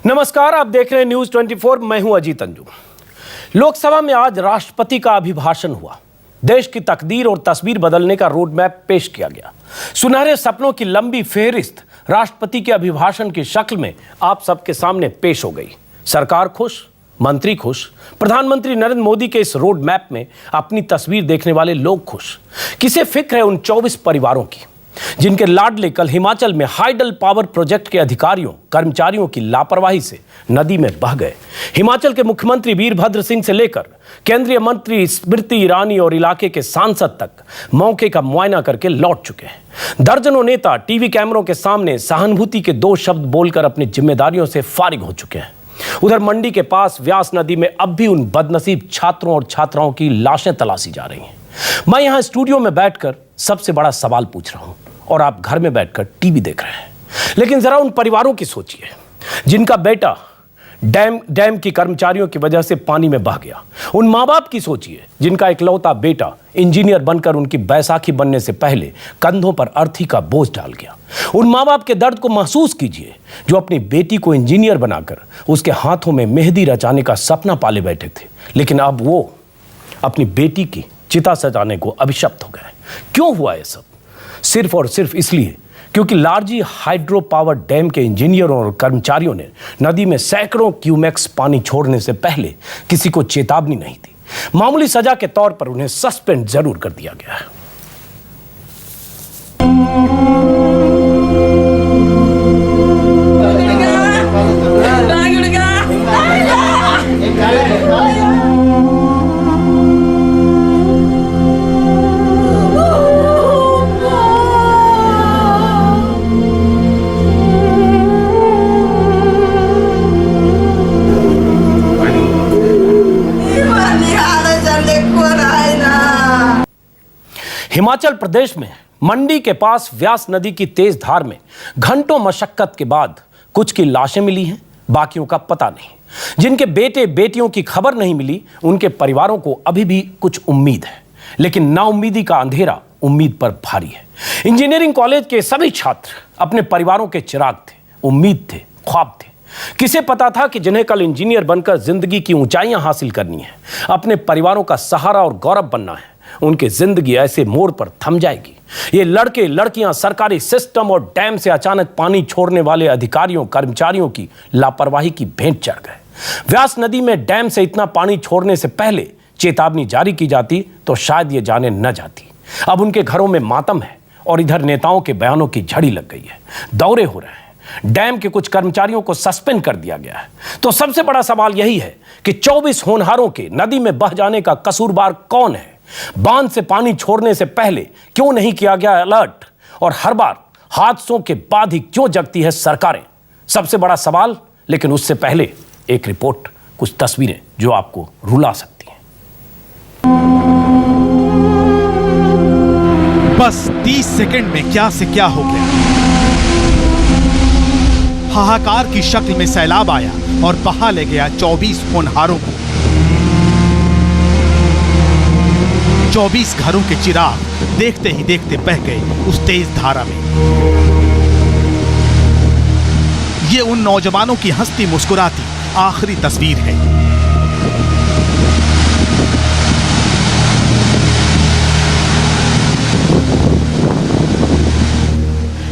नमस्कार, आप देख रहे हैं न्यूज 24। मैं हूं अजीत अंजुम। लोकसभा में आज राष्ट्रपति का अभिभाषण हुआ। देश की तकदीर और तस्वीर बदलने का रोड मैप पेश किया गया। सुनहरे सपनों की लंबी फेहरिस्त राष्ट्रपति के अभिभाषण की शक्ल में आप सबके सामने पेश हो गई। सरकार खुश, मंत्री खुश, प्रधानमंत्री नरेंद्र मोदी के इस रोड मैप में अपनी तस्वीर देखने वाले लोग खुश। किसे फिक्र है उन 24 परिवारों की जिनके लाडले कल हिमाचल में हाइडल पावर प्रोजेक्ट के अधिकारियों कर्मचारियों की लापरवाही से नदी में बह गए। हिमाचल के मुख्यमंत्री वीरभद्र सिंह से लेकर केंद्रीय मंत्री स्मृति ईरानी और इलाके के सांसद तक मौके का मुआयना करके लौट चुके हैं। दर्जनों नेता टीवी कैमरों के सामने सहानुभूति के 2 शब्द बोलकर अपनी जिम्मेदारियों से फारिग हो चुके हैं। उधर मंडी के पास व्यास नदी में अब भी उन बदनसीब छात्रों और छात्राओं की लाशें तलाशी जा रही हैं। मैं यहां स्टूडियो में बैठकर सबसे बड़ा सवाल पूछ रहा हूं और आप घर में बैठकर टीवी देख रहे हैं। लेकिन जरा उन परिवारों की सोचिए जिनका बेटा डैम की कर्मचारियों की वजह से पानी में बह गया। उन माँ बाप की सोचिए जिनका इकलौता बेटा इंजीनियर बनकर उनकी बैसाखी बनने से पहले कंधों पर अर्थी का बोझ डाल गया। उन माँ बाप के दर्द को महसूस कीजिए जो अपनी बेटी को इंजीनियर बनाकर उसके हाथों में मेहंदी रचाने का सपना पाले बैठे थे, लेकिन अब वो अपनी बेटी की चिता सजाने को अभिशप्त हो गए। क्यों हुआ ये सब? सिर्फ और सिर्फ इसलिए क्योंकि लारजी हाइड्रो पावर डैम के इंजीनियरों और कर्मचारियों ने नदी में सैकड़ों क्यूमेक्स पानी छोड़ने से पहले किसी को चेतावनी नहीं दी। मामूली सजा के तौर पर उन्हें सस्पेंड जरूर कर दिया गया है। हिमाचल प्रदेश में मंडी के पास व्यास नदी की तेज धार में घंटों मशक्कत के बाद कुछ की लाशें मिली हैं, बाकियों का पता नहीं। जिनके बेटे बेटियों की खबर नहीं मिली उनके परिवारों को अभी भी कुछ उम्मीद है, लेकिन नाउम्मीदी का अंधेरा उम्मीद पर भारी है। इंजीनियरिंग कॉलेज के सभी छात्र अपने परिवारों के चिराग थे, उम्मीद थे, ख्वाब थे। किसे पता था कि जिन्हें कल इंजीनियर बनकर जिंदगी की ऊंचाइयां हासिल करनी है, अपने परिवारों का सहारा और गौरव बनना है, उनकी जिंदगी ऐसे मोड़ पर थम जाएगी। ये लड़के लड़कियां सरकारी सिस्टम और डैम से अचानक पानी छोड़ने वाले अधिकारियों कर्मचारियों की लापरवाही की भेंट चढ़ गए। व्यास नदी में डैम से इतना पानी छोड़ने से पहले चेतावनी जारी की जाती तो शायद ये जाने न जाती। अब उनके घरों में मातम है और इधर नेताओं के बयानों की झड़ी लग गई है। दौरे हो रहे हैं, डैम के कुछ कर्मचारियों को सस्पेंड कर दिया गया है। तो सबसे बड़ा सवाल यही है कि 24 होनहारों के नदी में बह जाने का कसूरवार कौन है? बांध से पानी छोड़ने से पहले क्यों नहीं किया गया अलर्ट? और हर बार हादसों के बाद ही क्यों जगती है सरकारें? सबसे बड़ा सवाल। लेकिन उससे पहले एक रिपोर्ट, कुछ तस्वीरें जो आपको रुला सकती हैं। बस 30 सेकंड में क्या से क्या हो गया। हाहाकार की शक्ल में सैलाब आया और बहा ले गया 24 होनहारों को। 24 घरों के चिराग देखते ही देखते बह गए उस तेज धारा में। ये उन नौजवानों की हंसती मुस्कुराती आखिरी तस्वीर है।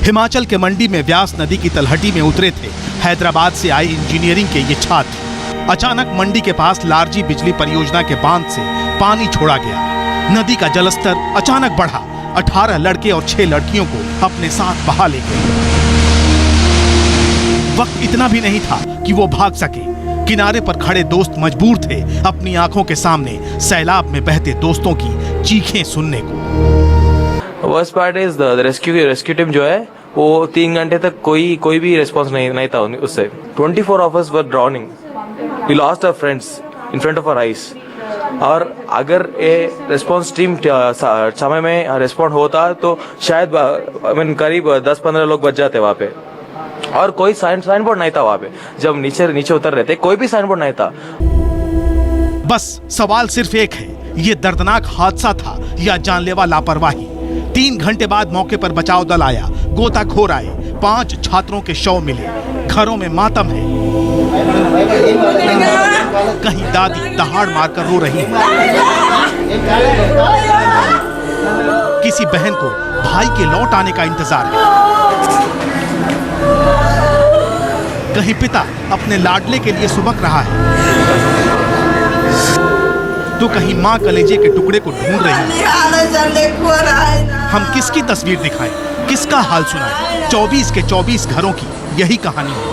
हिमाचल के मंडी में व्यास नदी की तलहटी में उतरे थे हैदराबाद से आए इंजीनियरिंग के ये छात्र। अचानक मंडी के पास लारजी बिजली परियोजना के बांध से पानी छोड़ा गया। नदी का जलस्तर अचानक बढ़ा। 18 लड़के और 6 लड़कियों को अपने साथ बहा ले गए। वक्त इतना भी नहीं था कि वो भाग सके। किनारे पर खड़े दोस्त मजबूर थे अपनी आंखों के सामने सैलाब में बहते दोस्तों की चीखें सुनने को। Worst part is the rescue team जो है वो 3 घंटे तक कोई भी रिस्पॉन्स नहीं था उससे। 24 of us were drowning. We lost our friends in front of our eyes. और अगर ये रिस्पॉन्स टीम समय में रिस्पॉन्ड होता तो शायद करीब 10-15 लोग बच जाते वहाँ पे। और कोई साइन बोर्ड नहीं था वहाँ पे। जब नीचे उतर रहे थे कोई भी साइन बोर्ड नहीं था। बस सवाल सिर्फ एक है, ये दर्दनाक हादसा था या जानलेवा लापरवाही? 3 घंटे बाद मौके पर बचाव दल आया, गोताखोर आए, 5 छात्रों के शव मिले। घरों में मातम है। कहीं दादी दहाड़ मारकर रो रही है, किसी बहन को भाई के लौट आने का इंतजार है, कहीं पिता अपने लाडले के लिए सुबक रहा है, तो कहीं मां कलेजे के टुकड़े को ढूंढ रही है। हम किसकी तस्वीर दिखाएं, किसका हाल सुनाएं? 24 के 24 घरों की यही कहानी है।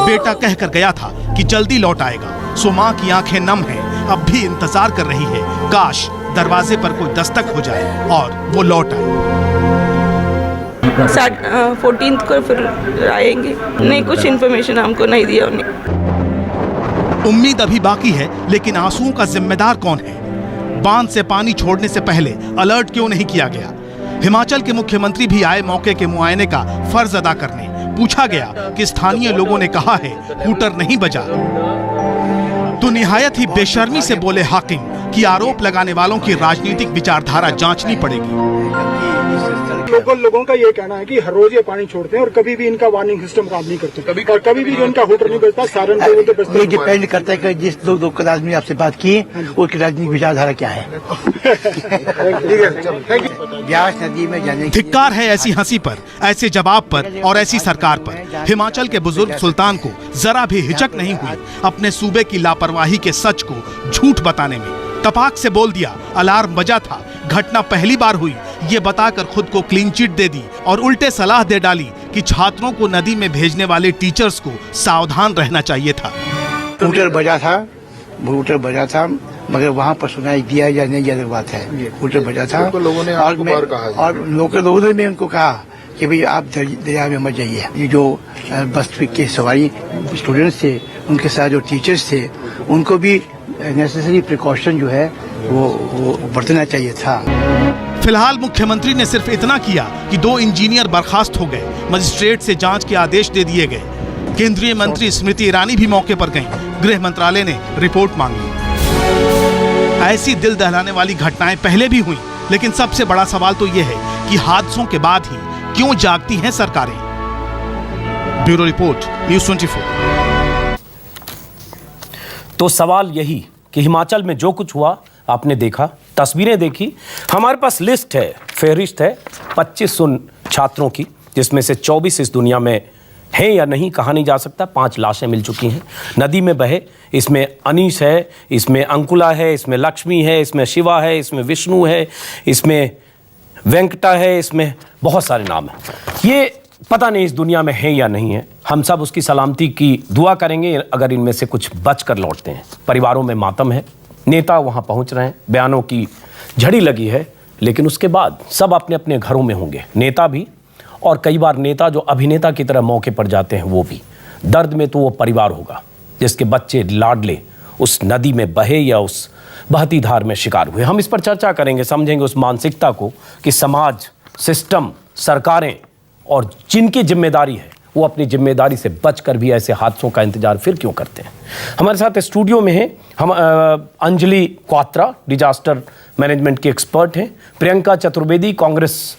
बेटा कहकर गया था कि जल्दी लौट आएगा, सो मां की आंखें नम हैं, अब भी इंतजार कर रही है, काश दरवाजे पर कोई दस्तक हो जाए और वो लौट आए। 14 को फिर आएंगे। नहीं, कुछ इन्फॉर्मेशन हमको नहीं दिया उन्हें। उम्मीद अभी बाकी है, लेकिन आंसुओं का जिम्मेदार कौन है? बांध से पानी छोड़ने से पहले अलर्ट क्यों नहीं किया गया? हिमाचल के मुख्यमंत्री भी आए मौके के मुआयने का फर्ज अदा करने। पूछा गया कि स्थानीय लोगों ने कहा है हूटर नहीं बजा, तो निहायत ही बेशर्मी से बोले हाकिम कि आरोप लगाने वालों की राजनीतिक विचारधारा जांचनी पड़ेगी। लोकल लोगों का ये कहना है कि हर रोज ये पानी छोड़ते हैं और कभी भी इनका वार्निंग सिस्टम काम नहीं करते, और कभी भी जो इनका हूटर नहीं बजता, सारन को बोलते बजते। ये डिपेंड करता है कि जिस दो लोकल आदमी आपसे बात की उसकी राजनीतिक विचारधारा क्या है। ब्यास नदी में जाने धिक्कार है ऐसी हंसी पर, ऐसे जवाब पर और ऐसी सरकार पर। हिमाचल के बुजुर्ग सुल्तान को जरा भी हिचक नहीं हुई अपने सूबे की लापरवाही के सच को झूठ बताने में। तपाक से बोल दिया अलार्म बजा था, घटना पहली बार हुई ये बताकर खुद को क्लीन चिट दे दी और उल्टे सलाह दे डाली कि छात्रों को नदी में भेजने वाले टीचर्स को सावधान रहना चाहिए था। हूटर बजा था, मगर वहाँ पर सुनाई दिया या नहीं अलग बात है। हूटर बजा था और लोकल लोगों ने भी उनको कहा कि भाई आप दरिया में मत जाइए। ये जो बस के सवारी स्टूडेंट्स थे, उनके साथ जो टीचर्स थे, उनको भी नेसेसरी प्रिकॉशन जो है वो बरतना चाहिए था। फिलहाल मुख्यमंत्री ने सिर्फ इतना किया कि 2 इंजीनियर बर्खास्त हो गए, मजिस्ट्रेट से जांच के आदेश दे दिए गए। केंद्रीय मंत्री स्मृति ईरानी भी मौके पर गईं, गृह मंत्रालय ने रिपोर्ट मांगी। ऐसी दिल दहलाने वाली घटनाएं पहले भी हुई, लेकिन सबसे बड़ा सवाल तो यह है कि हादसों के बाद ही क्यों जागती हैं सरकारें? Bureau report, news 24। तो सवाल यही कि हिमाचल में जो कुछ हुआ आपने देखा, तस्वीरें देखी, हमारे पास लिस्ट है, फहरिस्त है 25 छात्रों की, जिसमें से 24 इस दुनिया में हैं या नहीं कहा नहीं जा सकता। 5 लाशें मिल चुकी हैं नदी में बहे। इसमें अनीश है, इसमें अंकुला है, इसमें लक्ष्मी है, इसमें शिवा है, इसमें विष्णु है, इसमें वेंकटा है, इसमें बहुत सारे नाम हैं। ये पता नहीं इस दुनिया में है या नहीं है। हम सब उसकी सलामती की दुआ करेंगे अगर इनमें से कुछ बच कर लौटते हैं। परिवारों में मातम है, नेता वहाँ पहुँच रहे हैं, बयानों की झड़ी लगी है, लेकिन उसके बाद सब अपने अपने घरों में होंगे, नेता भी, और कई बार नेता जो अभिनेता की तरह मौके पर जाते हैं वो भी। दर्द में तो वो परिवार होगा जिसके बच्चे लाडले उस नदी में बहे या उस बहती धार में शिकार हुए। हम इस पर चर्चा करेंगे, समझेंगे उस मानसिकता को कि समाज, सिस्टम, सरकारें और जिनकी जिम्मेदारी है वो अपनी जिम्मेदारी से बचकर भी ऐसे हादसों का इंतजार फिर क्यों करते हैं। हमारे साथ स्टूडियो में है हम अंजलि क्वात्रा, डिजास्टर मैनेजमेंट की एक्सपर्ट हैं, प्रियंका चतुर्वेदी कांग्रेस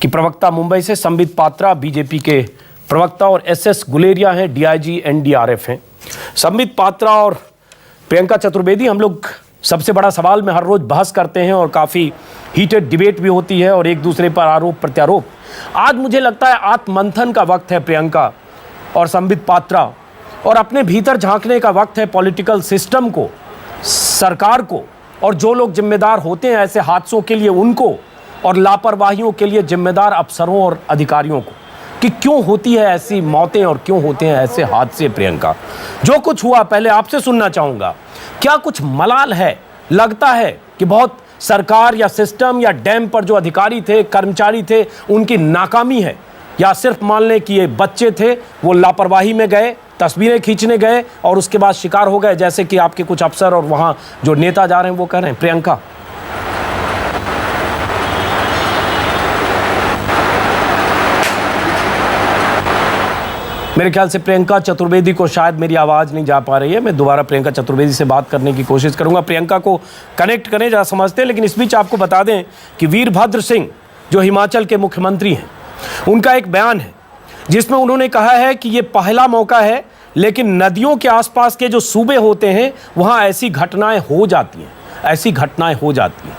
की प्रवक्ता मुंबई से, संबित पात्रा बीजेपी के प्रवक्ता, और एसएस गुलेरिया हैं, डीआईजी एनडीआरएफ हैं। संबित पात्रा और प्रियंका चतुर्वेदी, हम लोग सबसे बड़ा सवाल में हर रोज बहस करते हैं और काफ़ी हीटेड डिबेट भी होती है और एक दूसरे पर आरोप प्रत्यारोप। आज मुझे लगता है आत्ममंथन का वक्त है प्रियंका और संबित पात्रा, और अपने भीतर झांकने का वक्त है पॉलिटिकल सिस्टम को, सरकार को, और जो लोग जिम्मेदार होते हैं ऐसे हादसों के लिए उनको, और लापरवाहियों के लिए जिम्मेदार अफसरों और अधिकारियों को, कि क्यों होती है ऐसी मौतें और क्यों होते हैं ऐसे हादसे। प्रियंका, जो कुछ हुआ पहले आपसे सुनना चाहूँगा, क्या कुछ मलाल है? लगता है कि बहुत सरकार या सिस्टम या डैम पर जो अधिकारी थे, कर्मचारी थे, उनकी नाकामी है, या सिर्फ मान लें कि ये बच्चे थे वो लापरवाही में गए, तस्वीरें खींचने गए और उसके बाद शिकार हो गए, जैसे कि आपके कुछ अफसर और वहाँ जो नेता जा रहे हैं वो कह रहे हैं। प्रियंका, मेरे ख्याल से प्रियंका चतुर्वेदी को शायद मेरी आवाज़ नहीं जा पा रही है। मैं दोबारा प्रियंका चतुर्वेदी से बात करने की कोशिश करूंगा। प्रियंका को कनेक्ट करें, जरा समझते हैं। लेकिन इस बीच आपको बता दें कि वीरभद्र सिंह जो हिमाचल के मुख्यमंत्री हैं, उनका एक बयान है जिसमें उन्होंने कहा है कि ये पहला मौका है, लेकिन नदियों के आसपास के जो सूबे होते हैं वहां ऐसी घटनाएं हो जाती हैं, ऐसी घटनाएं हो जाती हैं।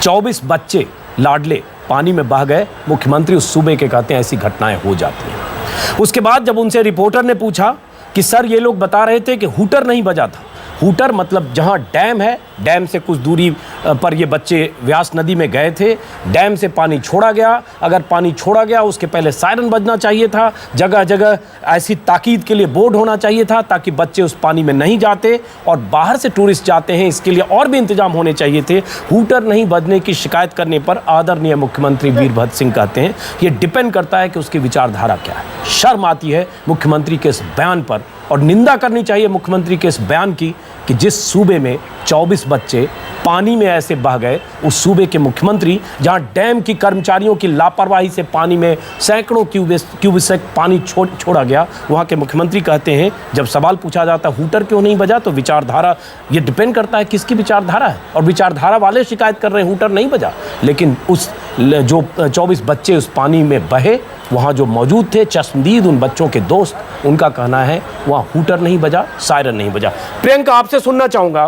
24 बच्चे लाडले पानी में बह गए, मुख्यमंत्री उस सूबे के कहते हैं ऐसी घटनाएं हो जाती हैं। उसके बाद जब उनसे रिपोर्टर ने पूछा कि सर ये लोग बता रहे थे कि हूटर नहीं बजा था, हूटर मतलब जहां डैम है, डैम से कुछ दूरी पर ये बच्चे व्यास नदी में गए थे, डैम से पानी छोड़ा गया, अगर पानी छोड़ा गया उसके पहले सायरन बजना चाहिए था, जगह जगह ऐसी ताकीद के लिए बोर्ड होना चाहिए था ताकि बच्चे उस पानी में नहीं जाते, और बाहर से टूरिस्ट जाते हैं इसके लिए और भी इंतजाम होने चाहिए थे। हूटर नहीं बजने की शिकायत करने पर आदरणीय मुख्यमंत्री वीरभद्र सिंह कहते हैं ये डिपेंड करता है कि उसकी विचारधारा क्या है। शर्म आती है मुख्यमंत्री के इस बयान पर, और निंदा करनी चाहिए मुख्यमंत्री के इस बयान की कि जिस सूबे में 24 बच्चे पानी में ऐसे बह गए, उस सूबे के मुख्यमंत्री जहां डैम की कर्मचारियों की लापरवाही से पानी में सैकड़ों क्यूबिक पानी छोड़ा गया, वहां के मुख्यमंत्री कहते हैं जब सवाल पूछा जाता है हूटर क्यों नहीं बजा, तो विचारधारा, ये डिपेंड करता है किसकी विचारधारा है, और विचारधारा वाले शिकायत कर रहे हैं हूटर नहीं बजा, लेकिन उस जो 24 बच्चे उस पानी में बहे, वहाँ जो मौजूद थे चश्मदीद उन बच्चों के दोस्त, उनका कहना है वहाँ हूटर नहीं बजा, सायरन नहीं बजा। प्रियंका, आपसे सुनना चाहूँगा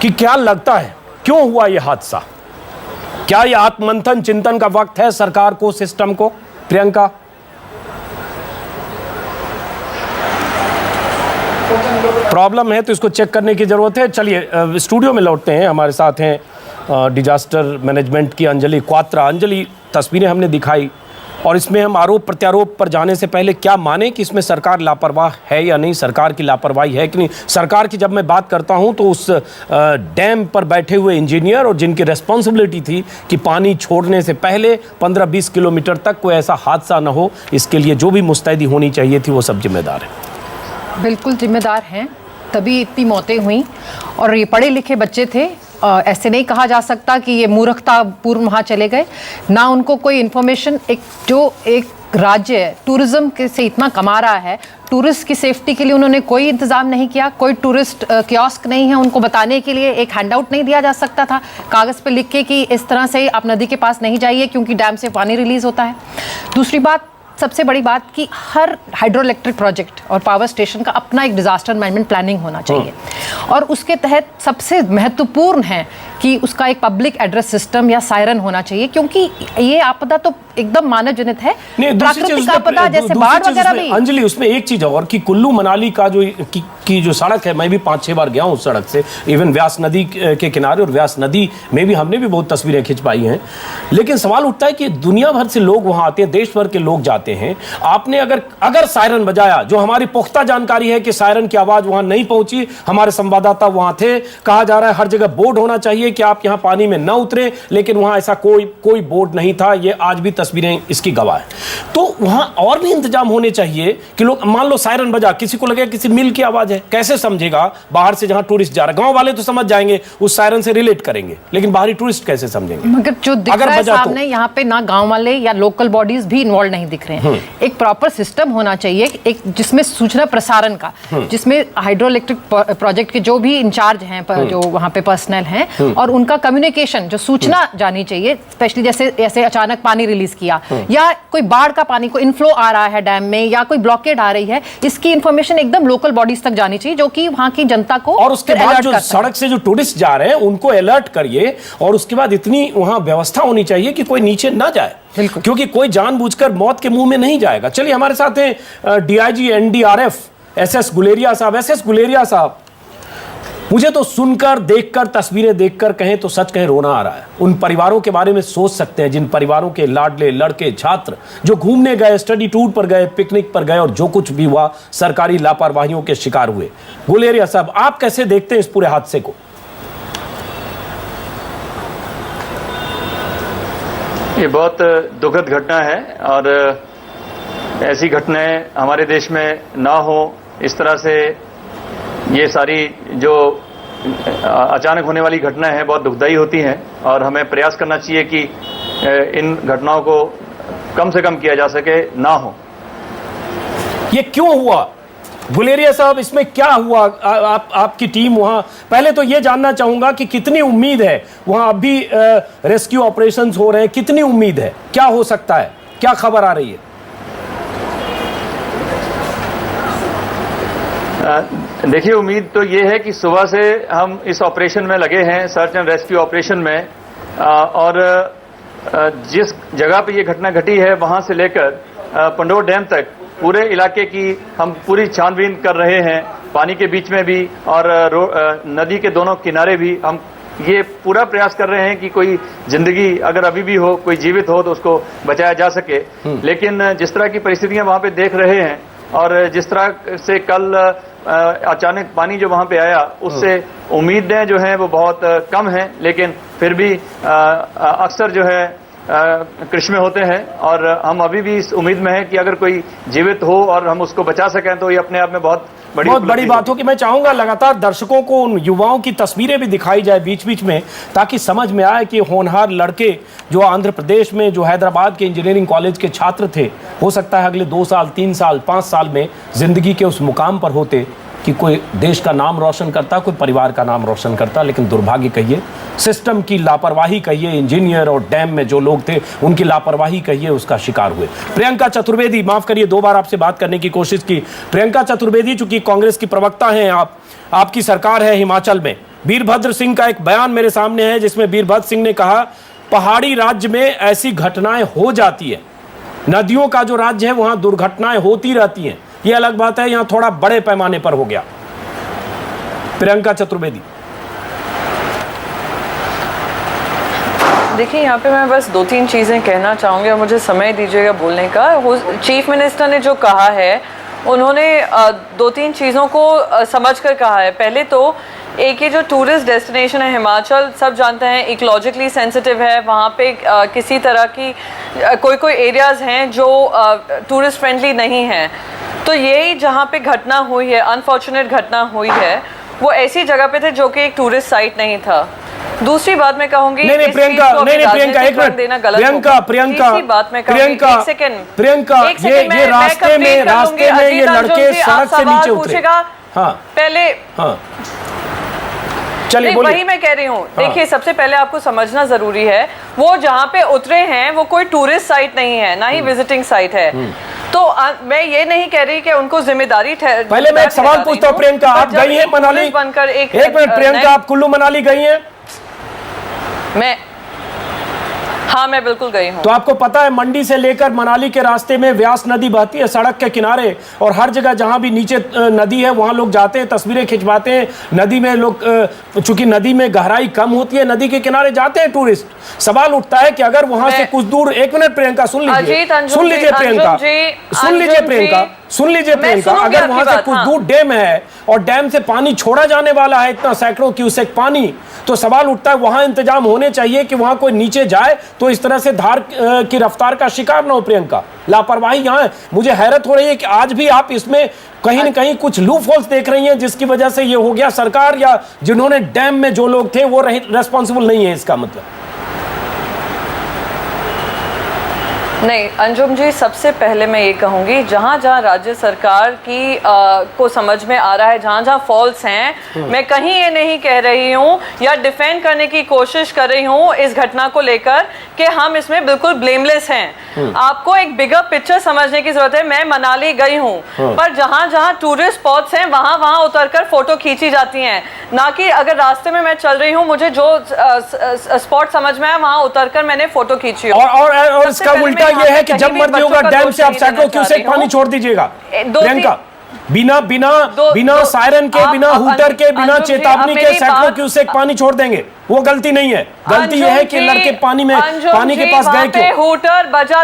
कि क्या लगता है क्यों हुआ ये हादसा? क्या ये आत्ममंथन चिंतन का वक्त है सरकार को, सिस्टम को? प्रियंका, प्रॉब्लम है तो इसको चेक करने की जरूरत है। चलिए स्टूडियो में लौटते हैं, हमारे साथ हैं डिजास्टर मैनेजमेंट की अंजलि क्वात्रा। अंजलि, तस्वीरें हमने दिखाई और इसमें हम आरोप प्रत्यारोप पर जाने से पहले क्या माने कि इसमें सरकार लापरवाह है या नहीं, सरकार की लापरवाही है कि नहीं? सरकार की जब मैं बात करता हूं तो उस डैम पर बैठे हुए इंजीनियर और जिनकी रिस्पॉन्सिबिलिटी थी कि पानी छोड़ने से पहले 15-20 किलोमीटर तक कोई ऐसा हादसा ना हो, इसके लिए जो भी मुस्तैदी होनी चाहिए थी वो सब जिम्मेदार है। बिल्कुल जिम्मेदार हैं, तभी इतनी मौतें हुई। और ये पढ़े लिखे बच्चे थे, ऐसे नहीं कहा जा सकता कि ये मूर्खता पूर्व वहाँ चले गए, ना उनको कोई इन्फॉर्मेशन। एक राज्य है टूरिज्म के से इतना कमा रहा है, टूरिस्ट की सेफ्टी के लिए उन्होंने कोई इंतजाम नहीं किया, कोई टूरिस्ट कियोस्क नहीं है उनको बताने के लिए, एक हैंडआउट नहीं दिया जा सकता था कागज़ पे लिख के कि इस तरह से आप नदी के पास नहीं जाइए क्योंकि डैम से पानी रिलीज होता है। दूसरी बात, सबसे बड़ी बात कि हर हाइड्रो इलेक्ट्रिक प्रोजेक्ट और पावर स्टेशन का अपना एक डिजास्टर मैनेजमेंट प्लानिंग होना चाहिए, और उसके तहत सबसे महत्वपूर्ण है कि उसका एक पब्लिक एड्रेस सिस्टम या सायरन होना चाहिए, क्योंकि ये आपदा तो एकदम मानव जनित है। प्राकृतिक आपदा जैसे बाढ़ वगैरह भी। अंजलि, उसमें एक चीज और कि कुल्लू मनाली का जो सड़क है, मैं भी 5-6 बार गया हूँ उस सड़क से, इवन व्यास नदी के किनारे, और व्यास नदी में भी हमने भी बहुत तस्वीरें खिंच पाई हैं। लेकिन सवाल उठता है कि दुनिया भर से लोग वहां आते हैं, देश भर के लोग जाते हैं। आपने अगर सायरन बजाया, जो हमारी पुख्ता जानकारी है कि सायरन की आवाज वहां नहीं पहुंची, हमारे संवाददाता वहां थे, कहा जा रहा है हर जगह बोर्ड होना चाहिए कि आप यहां पानी में न उतरे, लेकिन वहां ऐसा कोई बोर्ड नहीं था। ये आज भी तस्वीरें इसकी गवाह है। तो वहां और भी इंतजाम होने चाहिए कि लोग, मान लो सायरन बजा, किसी को लगे किसी मिल की आवाज है, कैसे समझेगा बाहर से जहां टूरिस्ट जा रहा है? गांव वाले तो समझ जाएंगे, उस सायरन से रिलेट करेंगे, लेकिन बाहरी टूरिस्ट कैसे समझेंगे? मगर जो दिख रहा है सामने, यहाँ पे ना गांव वाले या लोकल बॉडीज भी इन्वॉल्व नहीं दिख रहे हैं। एक प्रॉपर सिस्टम होना चाहिए, एक जिसमें सूचना प्रसारण का, जिसमें हाइड्रो इलेक्ट्रिक प्रोजेक्ट के जो भी इंचार्ज हैं, जो वहाँ पे पर्सनल हैं, और उनका कम्युनिकेशन, जो सूचना जानी चाहिए, स्पेशली जैसे अचानक पानी रिलीज किया, या कोई बाढ़ का पानी को इनफ्लो आ रहा है डैम में, या कोई ब्लॉकेड आ रही है, इसकी इंफॉर्मेशन एकदम लोकल बॉडीज तक जानी चाहिए, जो कि वहाँ की जनता को, और उसके बाद जो सड़क से जो टूरिस्ट जा रहे हैं उनको अलर्ट करिए, और उसके बाद इतनी वहां व्यवस्था होनी चाहिए कि कोई नीचे ना जाए, क्योंकि कोई जानबूझकर मौत के मुंह में नहीं जाएगा। चलिए, हमारे साथ हैं डीआईजी एनडीआरएफ एसएस गुलेरिया साहब। एसएस गुलेरिया साहब, मुझे तो सुनकर, देखकर, तस्वीरें देखकर कहें तो सच कहें रोना आ रहा है। उन परिवारों के बारे में सोच सकते हैं जिन परिवारों के लाडले लड़के, छात्र जो घूमने गए, स्टडी टूर पर गए, पिकनिक पर गए, और जो कुछ भी हुआ सरकारी लापरवाहियों के शिकार हुए। गुलेरिया साहब, आप कैसे देखते हैं इस पूरे हादसे को? ये बहुत दुखद घटना है, और ऐसी घटनाएं हमारे देश में ना हो, इस तरह से ये सारी जो अचानक होने वाली घटनाएं हैं बहुत दुखदाई होती हैं, और हमें प्रयास करना चाहिए कि इन घटनाओं को कम से कम किया जा सके, ना हो। ये क्यों हुआ गुलेरिया साहब, इसमें क्या हुआ? आपकी टीम वहां, पहले तो ये जानना चाहूंगा कि कितनी उम्मीद है वहां? अभी रेस्क्यू ऑपरेशंस हो रहे हैं, कितनी उम्मीद है, क्या हो सकता है? क्या खबर आ रही है? देखिए, उम्मीद तो ये है कि सुबह से हम इस ऑपरेशन में लगे हैं, सर्च एंड रेस्क्यू ऑपरेशन में, और जिस जगह पे ये घटना घटी है वहां से लेकर पंडोर डैम तक पूरे इलाके की हम पूरी छानबीन कर रहे हैं, पानी के बीच में भी और नदी के दोनों किनारे भी हम ये पूरा प्रयास कर रहे हैं कि कोई जिंदगी अगर अभी भी हो, कोई जीवित हो तो उसको बचाया जा सके। लेकिन जिस तरह की परिस्थितियां वहां पे देख रहे हैं और जिस तरह से कल अचानक पानी जो वहां पे आया, उससे उम्मीदें जो हैं वो बहुत कम हैं, लेकिन फिर भी अक्सर जो है कृष्ण में होते हैं, और हम अभी भी इस उम्मीद में हैं कि अगर कोई जीवित हो और हम उसको बचा सकें तो ये अपने आप में बहुत बड़ी बात हो। कि मैं चाहूंगा लगातार दर्शकों को उन युवाओं की तस्वीरें भी दिखाई जाए बीच बीच में, ताकि समझ में आए कि होनहार लड़के जो आंध्र प्रदेश में, जो हैदराबाद के इंजीनियरिंग कॉलेज के छात्र थे, हो सकता है अगले 2 साल 3 साल 5 साल में जिंदगी के उस मुकाम पर होते कि कोई देश का नाम रोशन करता, कोई परिवार का नाम रोशन करता। लेकिन दुर्भाग्य कहिए, सिस्टम की लापरवाही कहिए, इंजीनियर और डैम में जो लोग थे उनकी लापरवाही कहिए, उसका शिकार हुए। प्रियंका चतुर्वेदी, माफ करिए 2 बार आपसे बात करने की कोशिश की। प्रियंका चतुर्वेदी, चूंकि कांग्रेस की प्रवक्ता हैं आप, आपकी सरकार है हिमाचल में, वीरभद्र सिंह का एक बयान मेरे सामने है जिसमें वीरभद्र सिंह ने कहा पहाड़ी राज्य में ऐसी घटनाएं हो जाती है, नदियों का जो राज्य है वहां दुर्घटनाएं होती रहती हैं। ये अलग बात है, यहां थोड़ा बड़े पैमाने पर हो गया। प्रियंका चतुर्वेदी। देखिए, यहाँ पे मैं बस 2-3 चीज़ें कहना चाहूँगी और मुझे समय दीजिएगा बोलने का। चीफ मिनिस्टर ने जो कहा है, उन्होंने 2-3 चीज़ों को समझ कर कहा है। पहले तो एक ये जो टूरिस्ट डेस्टिनेशन है हिमाचल, सब जानते हैं इकोलॉजिकली सेंसिटिव है, वहाँ पे किसी तरह की कोई एरियाज़ हैं जो टूरिस्ट फ्रेंडली नहीं हैं। तो यही जहाँ पे घटना हुई है, अनफॉर्चुनेट घटना हुई है, वो ऐसी जगह पे थे जो कि एक टूरिस्ट साइट नहीं था। दूसरी बात मैं कहूंगी, नहीं प्रियंका, एक मिनट, प्रियंका, ये रास्ते में ये लड़के सड़क से नीचे उतरे। हाँ, पहले हाँ, चलिए वही मैं कह रही हूँ। देखिए, सबसे पहले आपको समझना जरूरी है, वो जहाँ पे उतरे हैं वो कोई टूरिस्ट साइट नहीं है, ना ही विजिटिंग साइट है। तो मैं ये नहीं कह रही कि उनको जिम्मेदारी पहले मैं एक सवाल पूछता हूँ प्रियंका, आप गई हैं मनाली? बनकर एक मिनट प्रियंका, आप कुल्लू मनाली गई हैं? हाँ, मैं बिल्कुल गई हूँ। तो आपको पता है मंडी से लेकर मनाली के रास्ते में व्यास नदी बहती है सड़क के किनारे, और हर जगह जहां भी नीचे नदी है वहां लोग जाते हैं, तस्वीरें खिंचवाते हैं। नदी में लोग, चूंकि नदी में गहराई कम होती है, नदी के किनारे जाते हैं टूरिस्ट। सवाल उठता है कि अगर वहां से कुछ दूर, एक मिनट प्रियंका, सुन लीजिए प्रियंका, अगर वहां से कुछ दूर डैम है और डैम से पानी छोड़ा जाने वाला है, इतना सैकड़ों क्यूसेक पानी, तो सवाल उठता है वहां इंतजाम होने चाहिए कि वहां कोई नीचे जाए तो इस तरह से धार की रफ्तार का शिकार ना हो। प्रियंका, लापरवाही यहाँ है। मुझे हैरत हो रही है कि आज भी आप इसमें कहीं न कहीं कुछ लूप होल्स देख रही हैं जिसकी वजह से ये हो गया। सरकार या जिन्होंने डैम में जो लोग थे वो रेस्पॉन्सिबल नहीं है, इसका मतलब। नहीं अंजुम जी, सबसे पहले मैं ये कहूँगी, जहाँ जहाँ राज्य सरकार की को समझ में आ रहा है, जहाँ जहाँ फॉल्ट्स हैं, मैं कहीं ये नहीं कह रही हूँ या डिफेंड करने की कोशिश कर रही हूँ इस घटना को लेकर कि हम इसमें बिल्कुल ब्लेमलेस हैं। आपको एक बिगर पिक्चर समझने की जरूरत है। मैं मनाली गई हूँ, पर जहाँ जहाँ टूरिस्ट स्पॉट्स हैं वहाँ वहाँ उतरकर फोटो खींची जाती हैं, ना कि अगर रास्ते में मैं चल रही हूँ, मुझे जो स्पॉट समझ में आया वहाँ उतरकर मैंने फोटो खींची। और इसका उल्टा ये है कि जब मर्जी होगा डैम से आप सैकड़ों क्यूसेक पानी छोड़ दीजिएगा। प्रियंका, बिना सायरन के, बिना हूटर के, बिना चेतावनी के सैकड़ों क्यूसेक पानी छोड़ देंगे, वो गलती नहीं है। गलती ये है कि लड़के पानी के पास गए क्यों? हूटर बजा